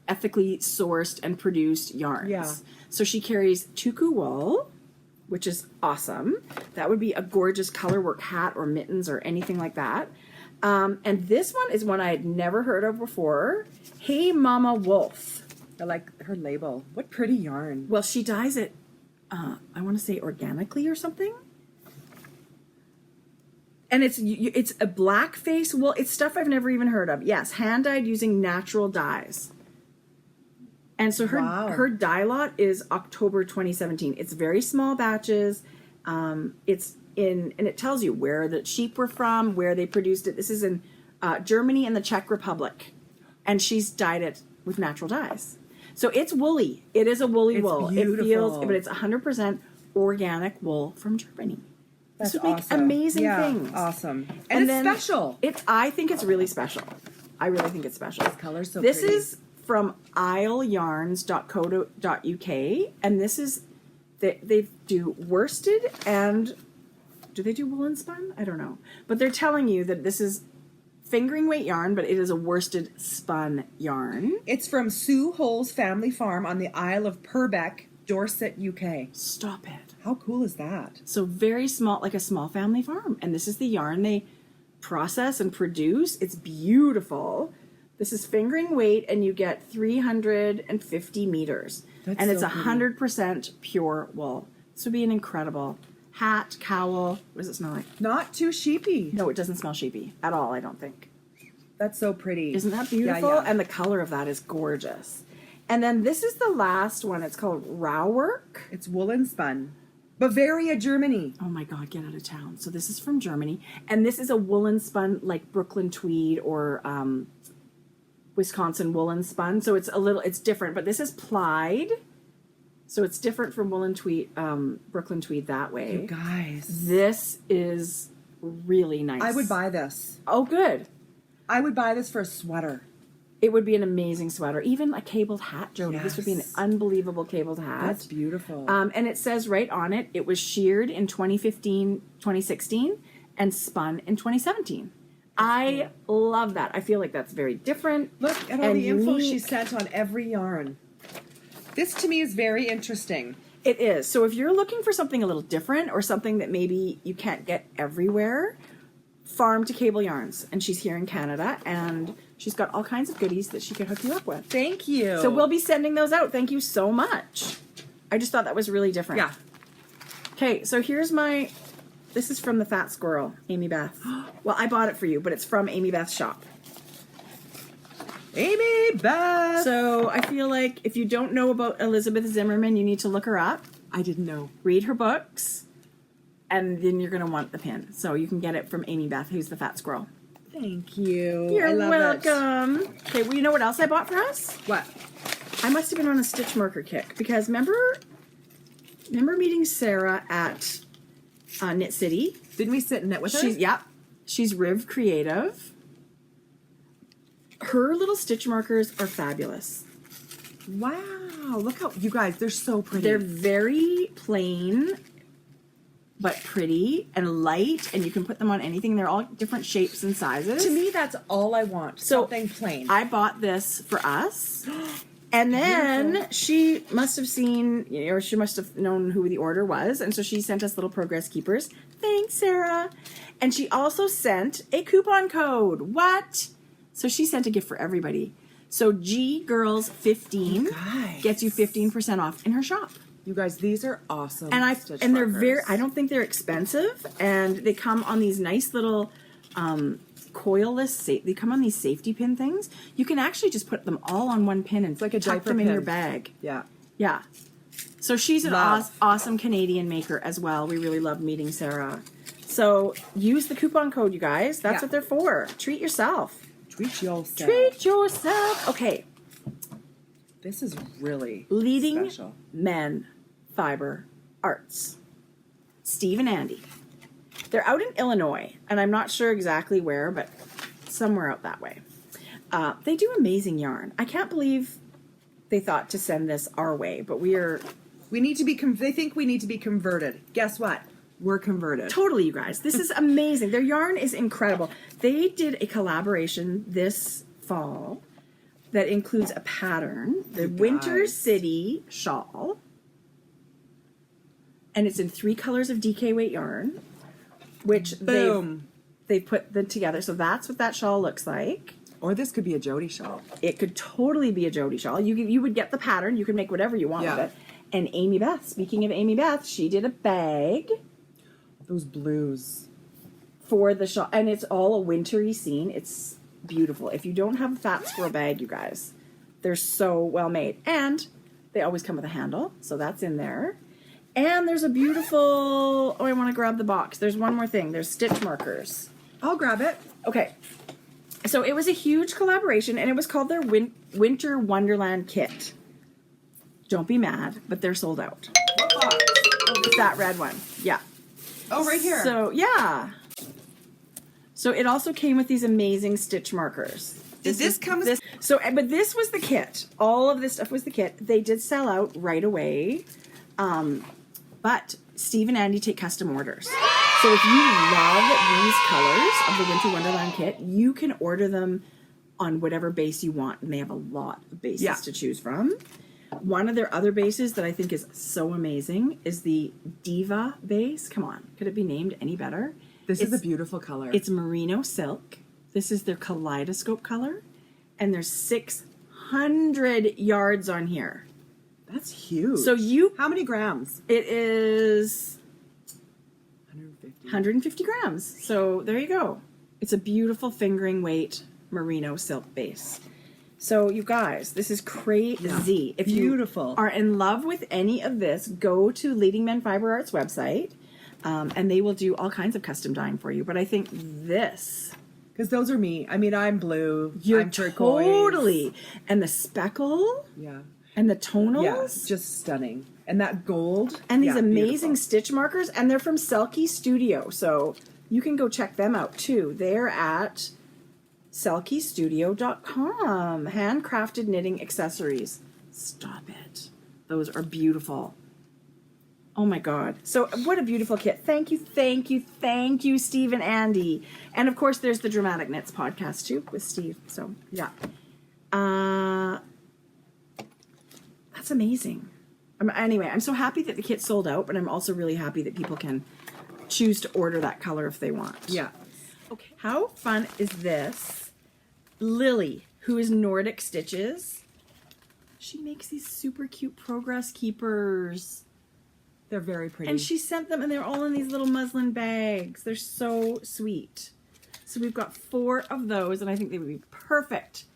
ethically sourced and produced yarns. Yeah. So she carries Tuku wool, which is awesome. That would be a gorgeous colorwork hat or mittens or anything like that. And this one is one I had never heard of before. Hey Mama Wolf. I like her label. What pretty yarn. Well, she dyes it, I want to say organically or something. And it's a black face wool. It's stuff I've never even heard of. Yes, hand dyed using natural dyes. And so her dye lot is October 2017. It's very small batches. And it tells you where the sheep were from, where they produced it. This is in Germany and the Czech Republic, and she's dyed it with natural dyes. So it's woolly. It is a woolly wool. Beautiful. It feels, but it's 100% organic wool from Germany. That's this would make awesome. amazing things. Awesome. And it's special. I think it's really special. I really think it's special. This color's so This pretty. is from isleyarns.co.uk, and this is they do worsted and do they do woolen spun? I don't know, but they're telling you that this is fingering weight yarn, but it is a worsted spun yarn. It's from Sue Hole's family farm on the Isle of Purbeck, Dorset, UK. Stop it. How cool is that? So very small, like a small family farm, and this is the yarn they process and produce. It's beautiful. This is fingering weight, and you get 350 meters. And it's 100% pure wool. This would be an incredible hat, cowl. What does it smell like? Not too sheepy. No, it doesn't smell sheepy at all, I don't think. That's so pretty. Isn't that beautiful? Yeah. And the color of that is gorgeous. And then this is the last one. It's called Rauwerk. It's woolen spun. Bavaria, Germany. Oh my God, get out of town. So this is from Germany. And this is a woolen spun like Brooklyn tweed or Wisconsin woolen spun. So it's different, but this is plied. So it's different from woolen tweed, Brooklyn tweed that way. You guys. This is really nice. I would buy this. Oh, good. I would buy this for a sweater. It would be an amazing sweater. Even a cabled hat, Jodi. This would be an unbelievable cabled hat. That's beautiful. And it says right on it, it was sheared in 2016, and spun in 2017. I love that. I feel like that's very different. Look at all the info unique. she sent on every yarn. This to me is very interesting. It is. So if you're looking for something a little different or something that maybe you can't get everywhere, Farm to Cable Yarns. And she's here in Canada, and she's got all kinds of goodies that she could hook you up with. Thank you. So we'll be sending those out. Thank you so much. I just thought that was really different. Yeah. Okay, so here's this is from the Fat Squirrel, Amy Beth. Well, I bought it for you, but it's from Amy Beth's shop. Amy Beth. So I feel like if you don't know about Elizabeth Zimmerman, you need to look her up, I didn't know. read her books, and then you're going to want the pin. So you can get it from Amy Beth, who's the Fat Squirrel. Thank you. You're I love welcome. Okay, well, you know what else I bought for us? What? I must have been on a stitch marker kick because remember meeting Sarah at Knit City? Didn't we sit and knit with her? She's Riv Creative. Her little stitch markers are fabulous. Wow. Look how, you guys, they're so pretty. They're very plain, but pretty and light, and you can put them on anything. They're all different shapes and sizes. To me, that's all I want. So, something plain. I bought this for us. And then she must have seen, or she must have known who the order was. And so she sent us little progress keepers. Thanks, Sarah. And she also sent a coupon code. What? So she sent a gift for everybody. So G Girls 15 gets you 15% off in her shop. You guys, these are awesome. And stitch they're markers. I don't think they're expensive, and they come on these nice little coilless. They come on these safety pin things. You can actually just put them all on one pin and like a tuck diaper them in pin. your bag. Yeah. Yeah. So she's an Love. awesome Canadian maker as well. We really love meeting Sarah. So use the coupon code, you guys. That's what they're for. Treat yourself. Treat yourself. Treat yourself. Okay. This is really Leading special. Men Fiber Arts. Steve and Andy. They're out in Illinois, and I'm not sure exactly where, but somewhere out that way. They do amazing yarn. I can't believe they thought to send this our way, but we need to be. They think we need to be converted. Guess what? We're converted. Totally, you guys. This is amazing. Their yarn is incredible. They did a collaboration this fall that includes a pattern, the Winter City shawl, and it's in 3 colors of DK weight yarn, which they put them together. So that's what that shawl looks like. Or this could be a Jodi shawl. It could totally be a Jodi shawl. You would get the pattern. You can make whatever you want with it. And Amy Beth, speaking of Amy Beth, she did a bag. Those blues. for the shawl. And it's all a wintry scene. It's beautiful. If you don't have a fat squirrel bag, you guys, they're so well made. And they always come with a handle, so that's in there. And there's a beautiful, I want to grab the box. There's one more thing. There's stitch markers. I'll grab it. Okay. So it was a huge collaboration, and it was called their Winter Wonderland Kit. Don't be mad, but they're sold out. What box? Oh, It's that red one. Yeah. Oh, right here. So, yeah. So it also came with these amazing stitch markers. Did this come? But this was the kit. All of this stuff was the kit. They did sell out right away. But Steve and Andy take custom orders. So if you love these colors of the Winter Wonderland kit, you can order them on whatever base you want. And they have a lot of bases to choose from. One of their other bases that I think is so amazing is the Diva base. Come on. Could it be named any better? This is a beautiful color. It's merino silk. This is their kaleidoscope color. And there's 600 yards on here. That's huge. So how many grams? It is 150. 150 grams. So there you go. It's a beautiful fingering weight merino silk base. So you guys, this is crazy. Yeah. If Beautiful. you are in love with any of this, go to Leading Men Fiber Arts website, and they will do all kinds of custom dyeing for you. But I think this, because those are me. I mean, I'm blue. you're I'm turquoise. totally, and the speckle, Yeah. and the tonals, Yeah. Just stunning. And that gold. and these Yeah, amazing beautiful. stitch markers, and they're from Selkie Studio, so you can go check them out too. They're at selkiestudio.com. Handcrafted knitting accessories. Stop it. Those are beautiful. Oh my God. So what a beautiful kit. Thank you, thank you, thank you, Steve and Andy. And of course there's the Dramatic Knits podcast too with Steve. So yeah. That's amazing. Anyway, I'm so happy that the kit sold out, but I'm also really happy that people can choose to order that color if they want. Yeah. Okay. How fun is this? Lily, who is Nordic Stitches, she makes these super cute progress keepers. They're very pretty. And she sent them, and they're all in these little muslin bags. They're so sweet. So we've got 4 of those, and I think they would be perfect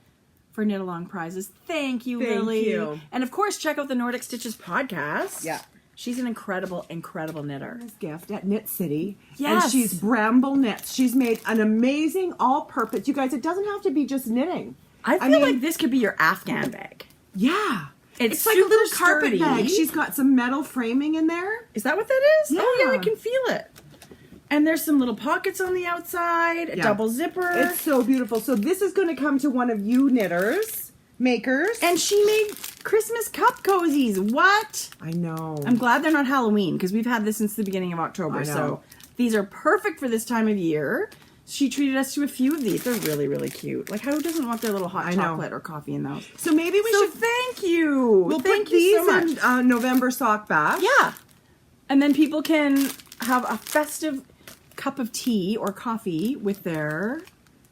for knit along prizes. Thank you, Lily. Thank you. And of course, check out the Nordic Stitches podcast. Yeah. She's an incredible, incredible knitter. Gift at Knit City. Yes. And she's Bramble Knits. She's made an amazing all-purpose. You guys, it doesn't have to be just knitting. I feel like this could be your Afghan bag. Yeah. It's like a little super carpet sturdy. bag. She's got some metal framing in there. Is that what that is? Yeah. Oh, yeah, I can feel it. And there's some little pockets on the outside, a Yeah. double zipper. It's so beautiful. So this is going to come to one of you knitters, makers. And she made Christmas cup cozies. What? I know. I'm glad they're not Halloween because we've had this since the beginning of October. I know. So these are perfect for this time of year. She treated us to a few of these. They're really, really cute. Like, who doesn't want their little hot chocolate or coffee in those? So maybe we should. Thank you. We'll Thank put you these so much. in November sock bash. Yeah. And then people can have a festive cup of tea or coffee with their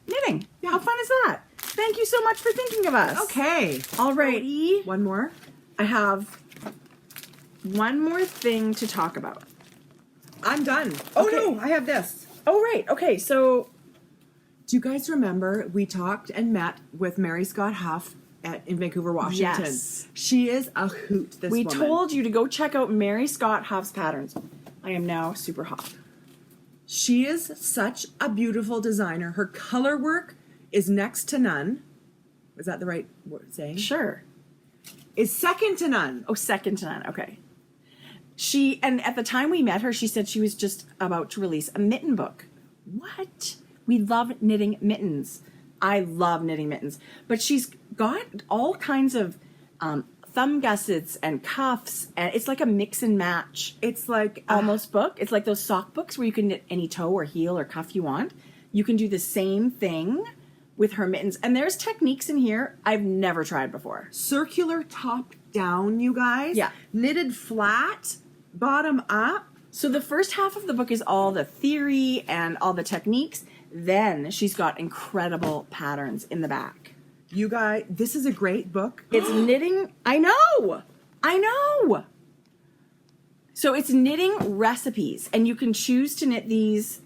knitting. Yeah. How fun is that? Thank you so much for thinking of us. Okay. Alrighty. One more. I have one more thing to talk about. I'm done. Oh Okay. no, I have this. Oh, right. Okay, so Do you guys remember we talked and met with Mary Scott Huff in Vancouver, Washington? Yes. She is a hoot, this we woman. told you to go check out Mary Scott Huff's patterns. I am now super hot. She is such a beautiful designer. Her color work is next to none. Is that the right word saying? Sure. Is second to none. Oh, second to none. Okay. And at the time we met her, she said she was just about to release a mitten book. What? We love knitting mittens. I love knitting mittens. But she's got all kinds of thumb gussets and cuffs, and it's like a mix and match. It's like Almost book. It's like those sock books where you can knit any toe or heel or cuff you want. You can do the same thing with her mittens. And there's techniques in here I've never tried before. circular top down, you guys. Yeah. Knitted flat, bottom up. So the first half of the book is all the theory and all the techniques. Then she's got incredible patterns in the back. You guys, this is a great book. It's knitting. I know. So it's knitting recipes, and you can choose to knit these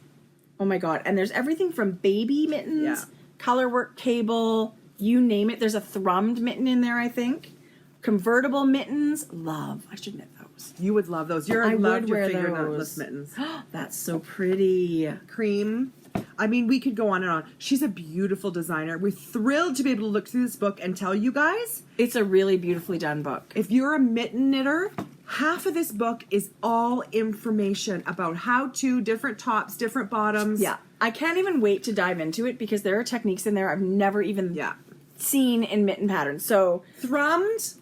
Oh my God. And there's everything from baby mittens, Yeah. colorwork cable, you name it. There's a thrummed mitten in there, I think. Convertible mittens. Love. I should knit those. You would love those. I Love would your wear finger those. nutless mittens. That's so pretty. Cream. I mean, we could go on and on. She's a beautiful designer. We're thrilled to be able to look through this book and tell you guys, It's a really beautifully done book. if you're a mitten knitter, half of this book is all information about how to, different tops, different bottoms. Yeah. I can't even wait to dive into it because there are techniques in there I've never even Yeah. seen in mitten patterns. So Thrummed.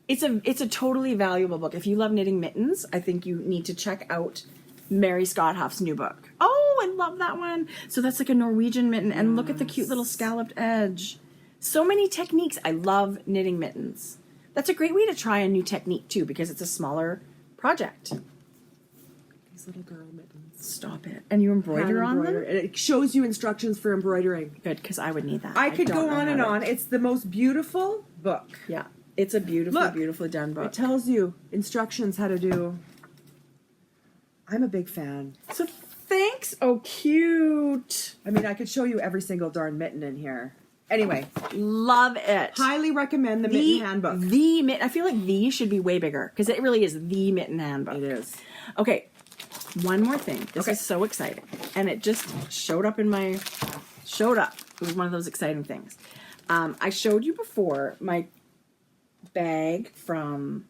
it's a totally valuable book. If you love knitting mittens, I think you need to check out Mary Scott Huff's new book. Oh, I love that one. So that's like a Norwegian mitten, and look at the cute little scalloped edge. So many techniques. I love knitting mittens. That's a great way to try a new technique too, because it's a smaller project. These little girl mittens. Stop it. And you embroider on them? And it shows you instructions for embroidering. Good, because I would need that. I could don't go know on how and to- on. It's the most beautiful book. Yeah. It's a beautifully, Look, beautifully done book. It tells you instructions how to do. I'm a big fan. So thanks. Oh, cute. I mean, I could show you every single darn mitten in here. Anyway, Love it. highly recommend the Mitten Handbook. The mitten. I feel like the should be way bigger because it really is the mitten handbook. It is. Okay, one more thing. This Okay. is so exciting, and it just showed up in my. Showed up. It was one of those exciting things. I showed you before my bag from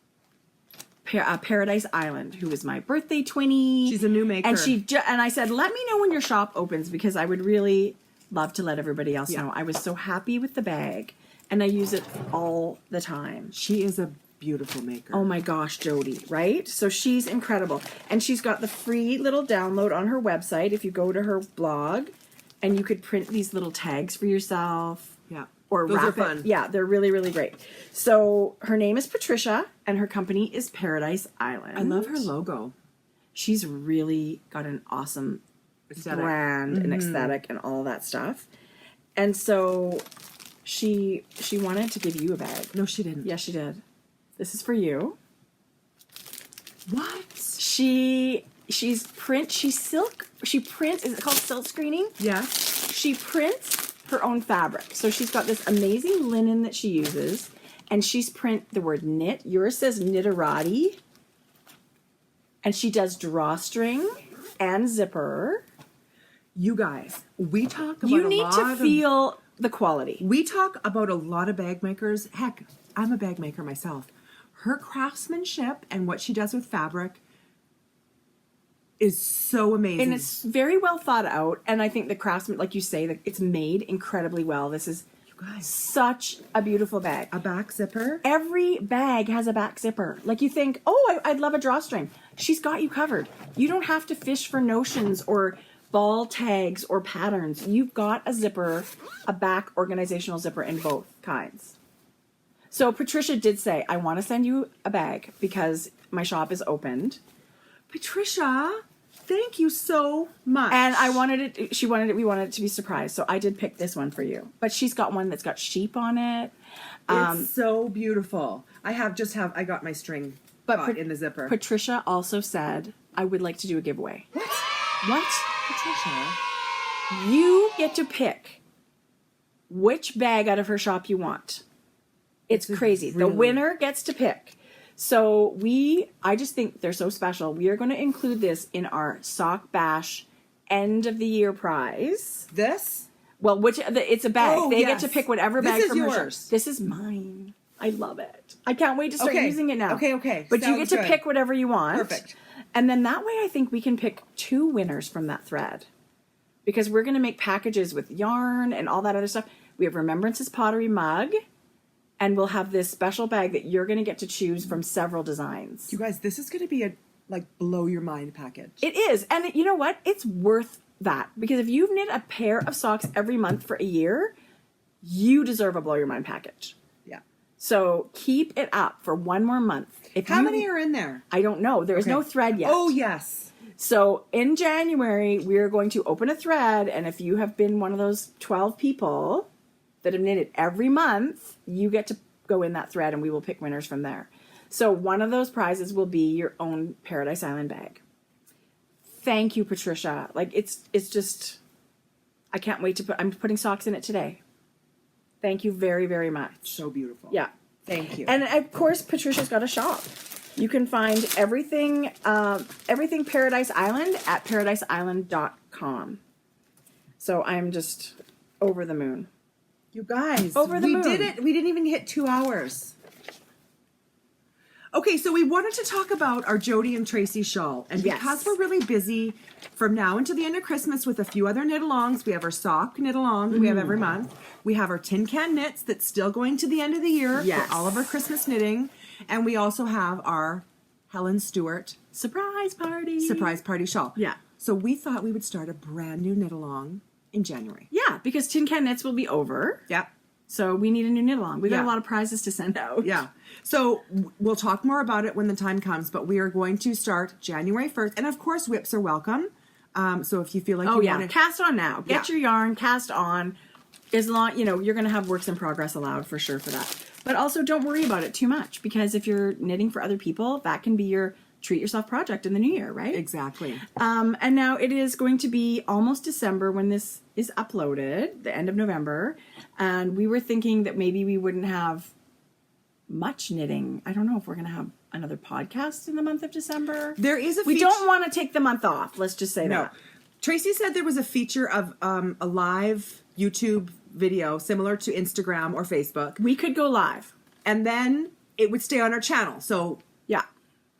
Paradise Island, who was my birthday twinnie. She's a new maker. and and I said, let me know when your shop opens because I would really love to let everybody else Yeah. know. I was so happy with the bag, and I use it all the time. She is a beautiful maker. Oh my gosh, Jodi, right? So she's incredible. And she's got the free little download on her website if you go to her blog, and you could print these little tags for yourself. Yeah. Or Those wrap are fun. it. Yeah, they're really, really great. So her name is Patricia, and her company is Paradise Island. I love her logo. She's really got an awesome Aesthetic. brand and aesthetic and all that stuff. And so she wanted to give you a bag. No, she didn't. Yeah, she did. This is for you. What? She prints, is it called silk screening? Yes. She prints her own fabric. So she's got this amazing linen that she uses, and she's print the word knit. Yours says knitterati. And she does drawstring and zipper. You guys, we talk about You a need lot to of, feel the quality. We talk about a lot of bag makers. Heck, I'm a bag maker myself. Her craftsmanship and what she does with fabric is so amazing. And it's very well thought out. And I think the craftsman, like you say, that it's made incredibly well. This is you guys, such a beautiful bag. a back zipper. Every bag has a back zipper. Like you think, oh, I'd love a drawstring. She's got you covered. You don't have to fish for notions or ball tags or patterns. You've got a zipper, a back organizational zipper in both kinds. So Patricia did say, I want to send you a bag because my shop is opened. Patricia, thank you so much. And we wanted it to be surprised. So I did pick this one for you. But she's got one that's got sheep on it. It's so beautiful. I got my string caught in the zipper. Patricia also said, I would like to do a giveaway. What? Patricia. You get to pick which bag out of her shop you want. It's crazy. The really- winner gets to pick. So I just think they're so special. We are going to include this in our Sock Bash end of the year prize. This? Well, it's a bag. Oh, They yes. get to pick whatever This bag is from her yours. shop. This is mine. I love it. I can't wait to start Okay. using it now. Okay. But you get Sounds to good. pick whatever you want. Perfect. And then that way I think we can pick 2 winners from that thread. Because we're going to make packages with yarn and all that other stuff. We have Remembrance's Pottery mug. And we'll have this special bag that you're going to get to choose from several designs. You guys, this is going to be a blow your mind package. It is. And you know what? It's worth that. Because if you've knit a pair of socks every month for a year, you deserve a blow your mind package. Yeah. So keep it up for one more month. How many are in there? I don't know. There is no thread yet. Oh, yes. So in January, we're going to open a thread. And if you have been one of those 12 people that have knitted every month, you get to go in that thread and we will pick winners from there. So one of those prizes will be your own Paradise Island bag. thank you, Patricia. Like it's just, I can't wait to I'm putting socks in it today. Thank you very, very much. So beautiful. Yeah. Thank you. And of course, Patricia's got a shop. You can find everything Paradise Island at paradiseisland.com. So I'm just over the moon. You guys, Over the moon. did it. We didn't even hit 2 hours. Okay, so we wanted to talk about our Jodi and Tracie shawl. And Yes. because we're really busy from now until the end of Christmas with a few other knit-alongs, we have our sock knit-along we have every month. We have our tin can knits that's still going to the end of the year Yes. for all of our Christmas knitting. And we also have our Helen Stewart Surprise party. surprise party shawl. Yeah. So we thought we would start a brand new knit-along in January. Yeah, because Tin Can Knits will be over. Yeah. So we need a new knit along. We got Yeah. a lot of prizes to send out. Yeah. So we'll talk more about it when the time comes, but we are going to start January 1st. And of course, whips are welcome. So if you feel like Oh, you yeah. want to... Cast on now. Get Yeah. your yarn, cast on. As long, you're going to have works in progress allowed for sure for that. But also don't worry about it too much because if you're knitting for other people, that can be your treat yourself project in the new year, right? Exactly. And now it is going to be almost December when this is uploaded, the end of November. And we were thinking that maybe we wouldn't have much knitting. I don't know if we're going to have another podcast in the month of December. There is a We feature... don't want to take the month off. Let's just say No. that. Tracie said there was a feature of a live YouTube video similar to Instagram or Facebook. We could go live. And then it would stay on our channel. Yeah.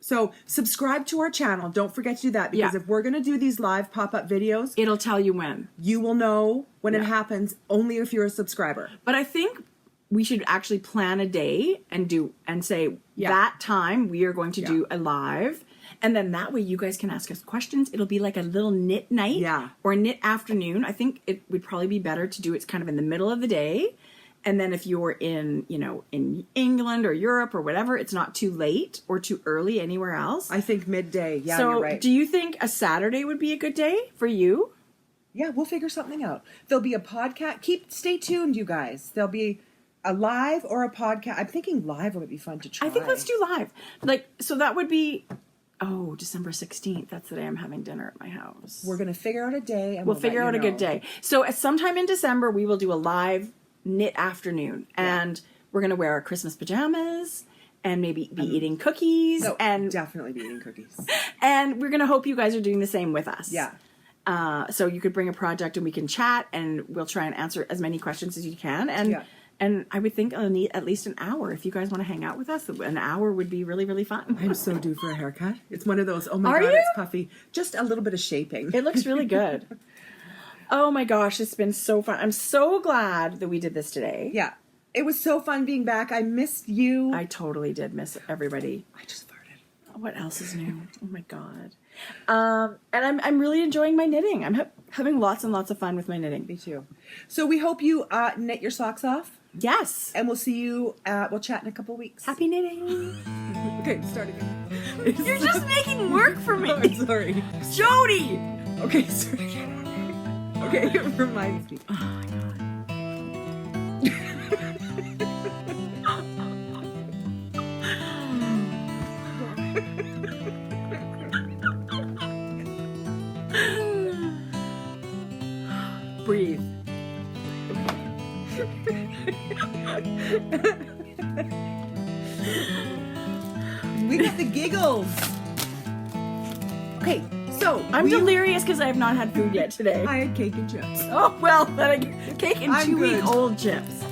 So subscribe to our channel. Don't forget to do that because Yeah. if we're going to do these live pop-up videos, It'll tell you when. you will know when it Yeah. happens only if you're a subscriber. But I think we should actually plan a day and say Yeah. that time we are going to Yeah. do a live. And then that way you guys can ask us questions. It'll be like a little knit night Yeah. or a knit afternoon. I think it would probably be better to do it kind of in the middle of the day. And then if you're in England or Europe or whatever, it's not too late or too early anywhere else. I think midday. Yeah, so you're right. do you think a Saturday would be a good day for you? Yeah, we'll figure something out. There'll be a podcast. Stay tuned, you guys. There'll be a live or a podcast. I'm thinking live would be fun to try. I think let's do live. So that would be, December 16th. That's the day I'm having dinner at my house. We're going to figure out a day. And We'll figure let out you a good know. day. So at sometime in December, we will do a live knit afternoon. And we're going to wear our Christmas pajamas and maybe be eating cookies. No, and definitely be eating cookies. And we're going to hope you guys are doing the same with us. Yeah. So you could bring a project and we can chat and we'll try and answer as many questions as you can. And Yeah. and I would think I'll need at least an hour. If you guys want to hang out with us, an hour would be really, really fun. I'm so due for a haircut. It's one of those, oh my Are God, you? it's puffy. Just a little bit of shaping. It looks really good. Oh my gosh, it's been so fun. I'm so glad that we did this today. Yeah. It was so fun being back. I missed you. I totally did miss everybody. I just farted. What else is new? Oh my God. And I'm really enjoying my knitting. I'm having lots and lots of fun with my knitting. Me too. So we hope you knit your socks off. Yes. And we'll see you, we'll chat in a couple weeks. Happy knitting. Okay, start again. You're just making work for me. I'm sorry. Jodi! Okay, start again. Okay, it reminds me. Oh my God. Breathe. We got the giggles. Okay, so I'm delirious because I have not had food yet today. I had cake and chips. Oh, well, then I cake and I'm 2-week-old chips.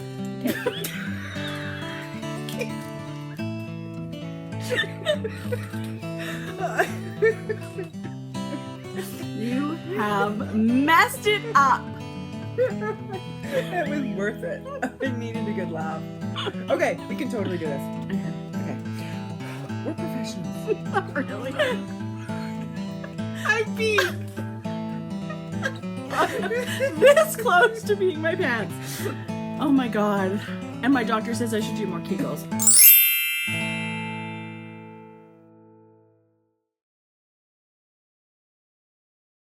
You have messed it up. It was worth it. I needed a good laugh. Okay, we can totally do this. Okay. We're professionals. Not really. I peed. This close to peeing my pants. Oh my God. And my doctor says I should do more Kegels.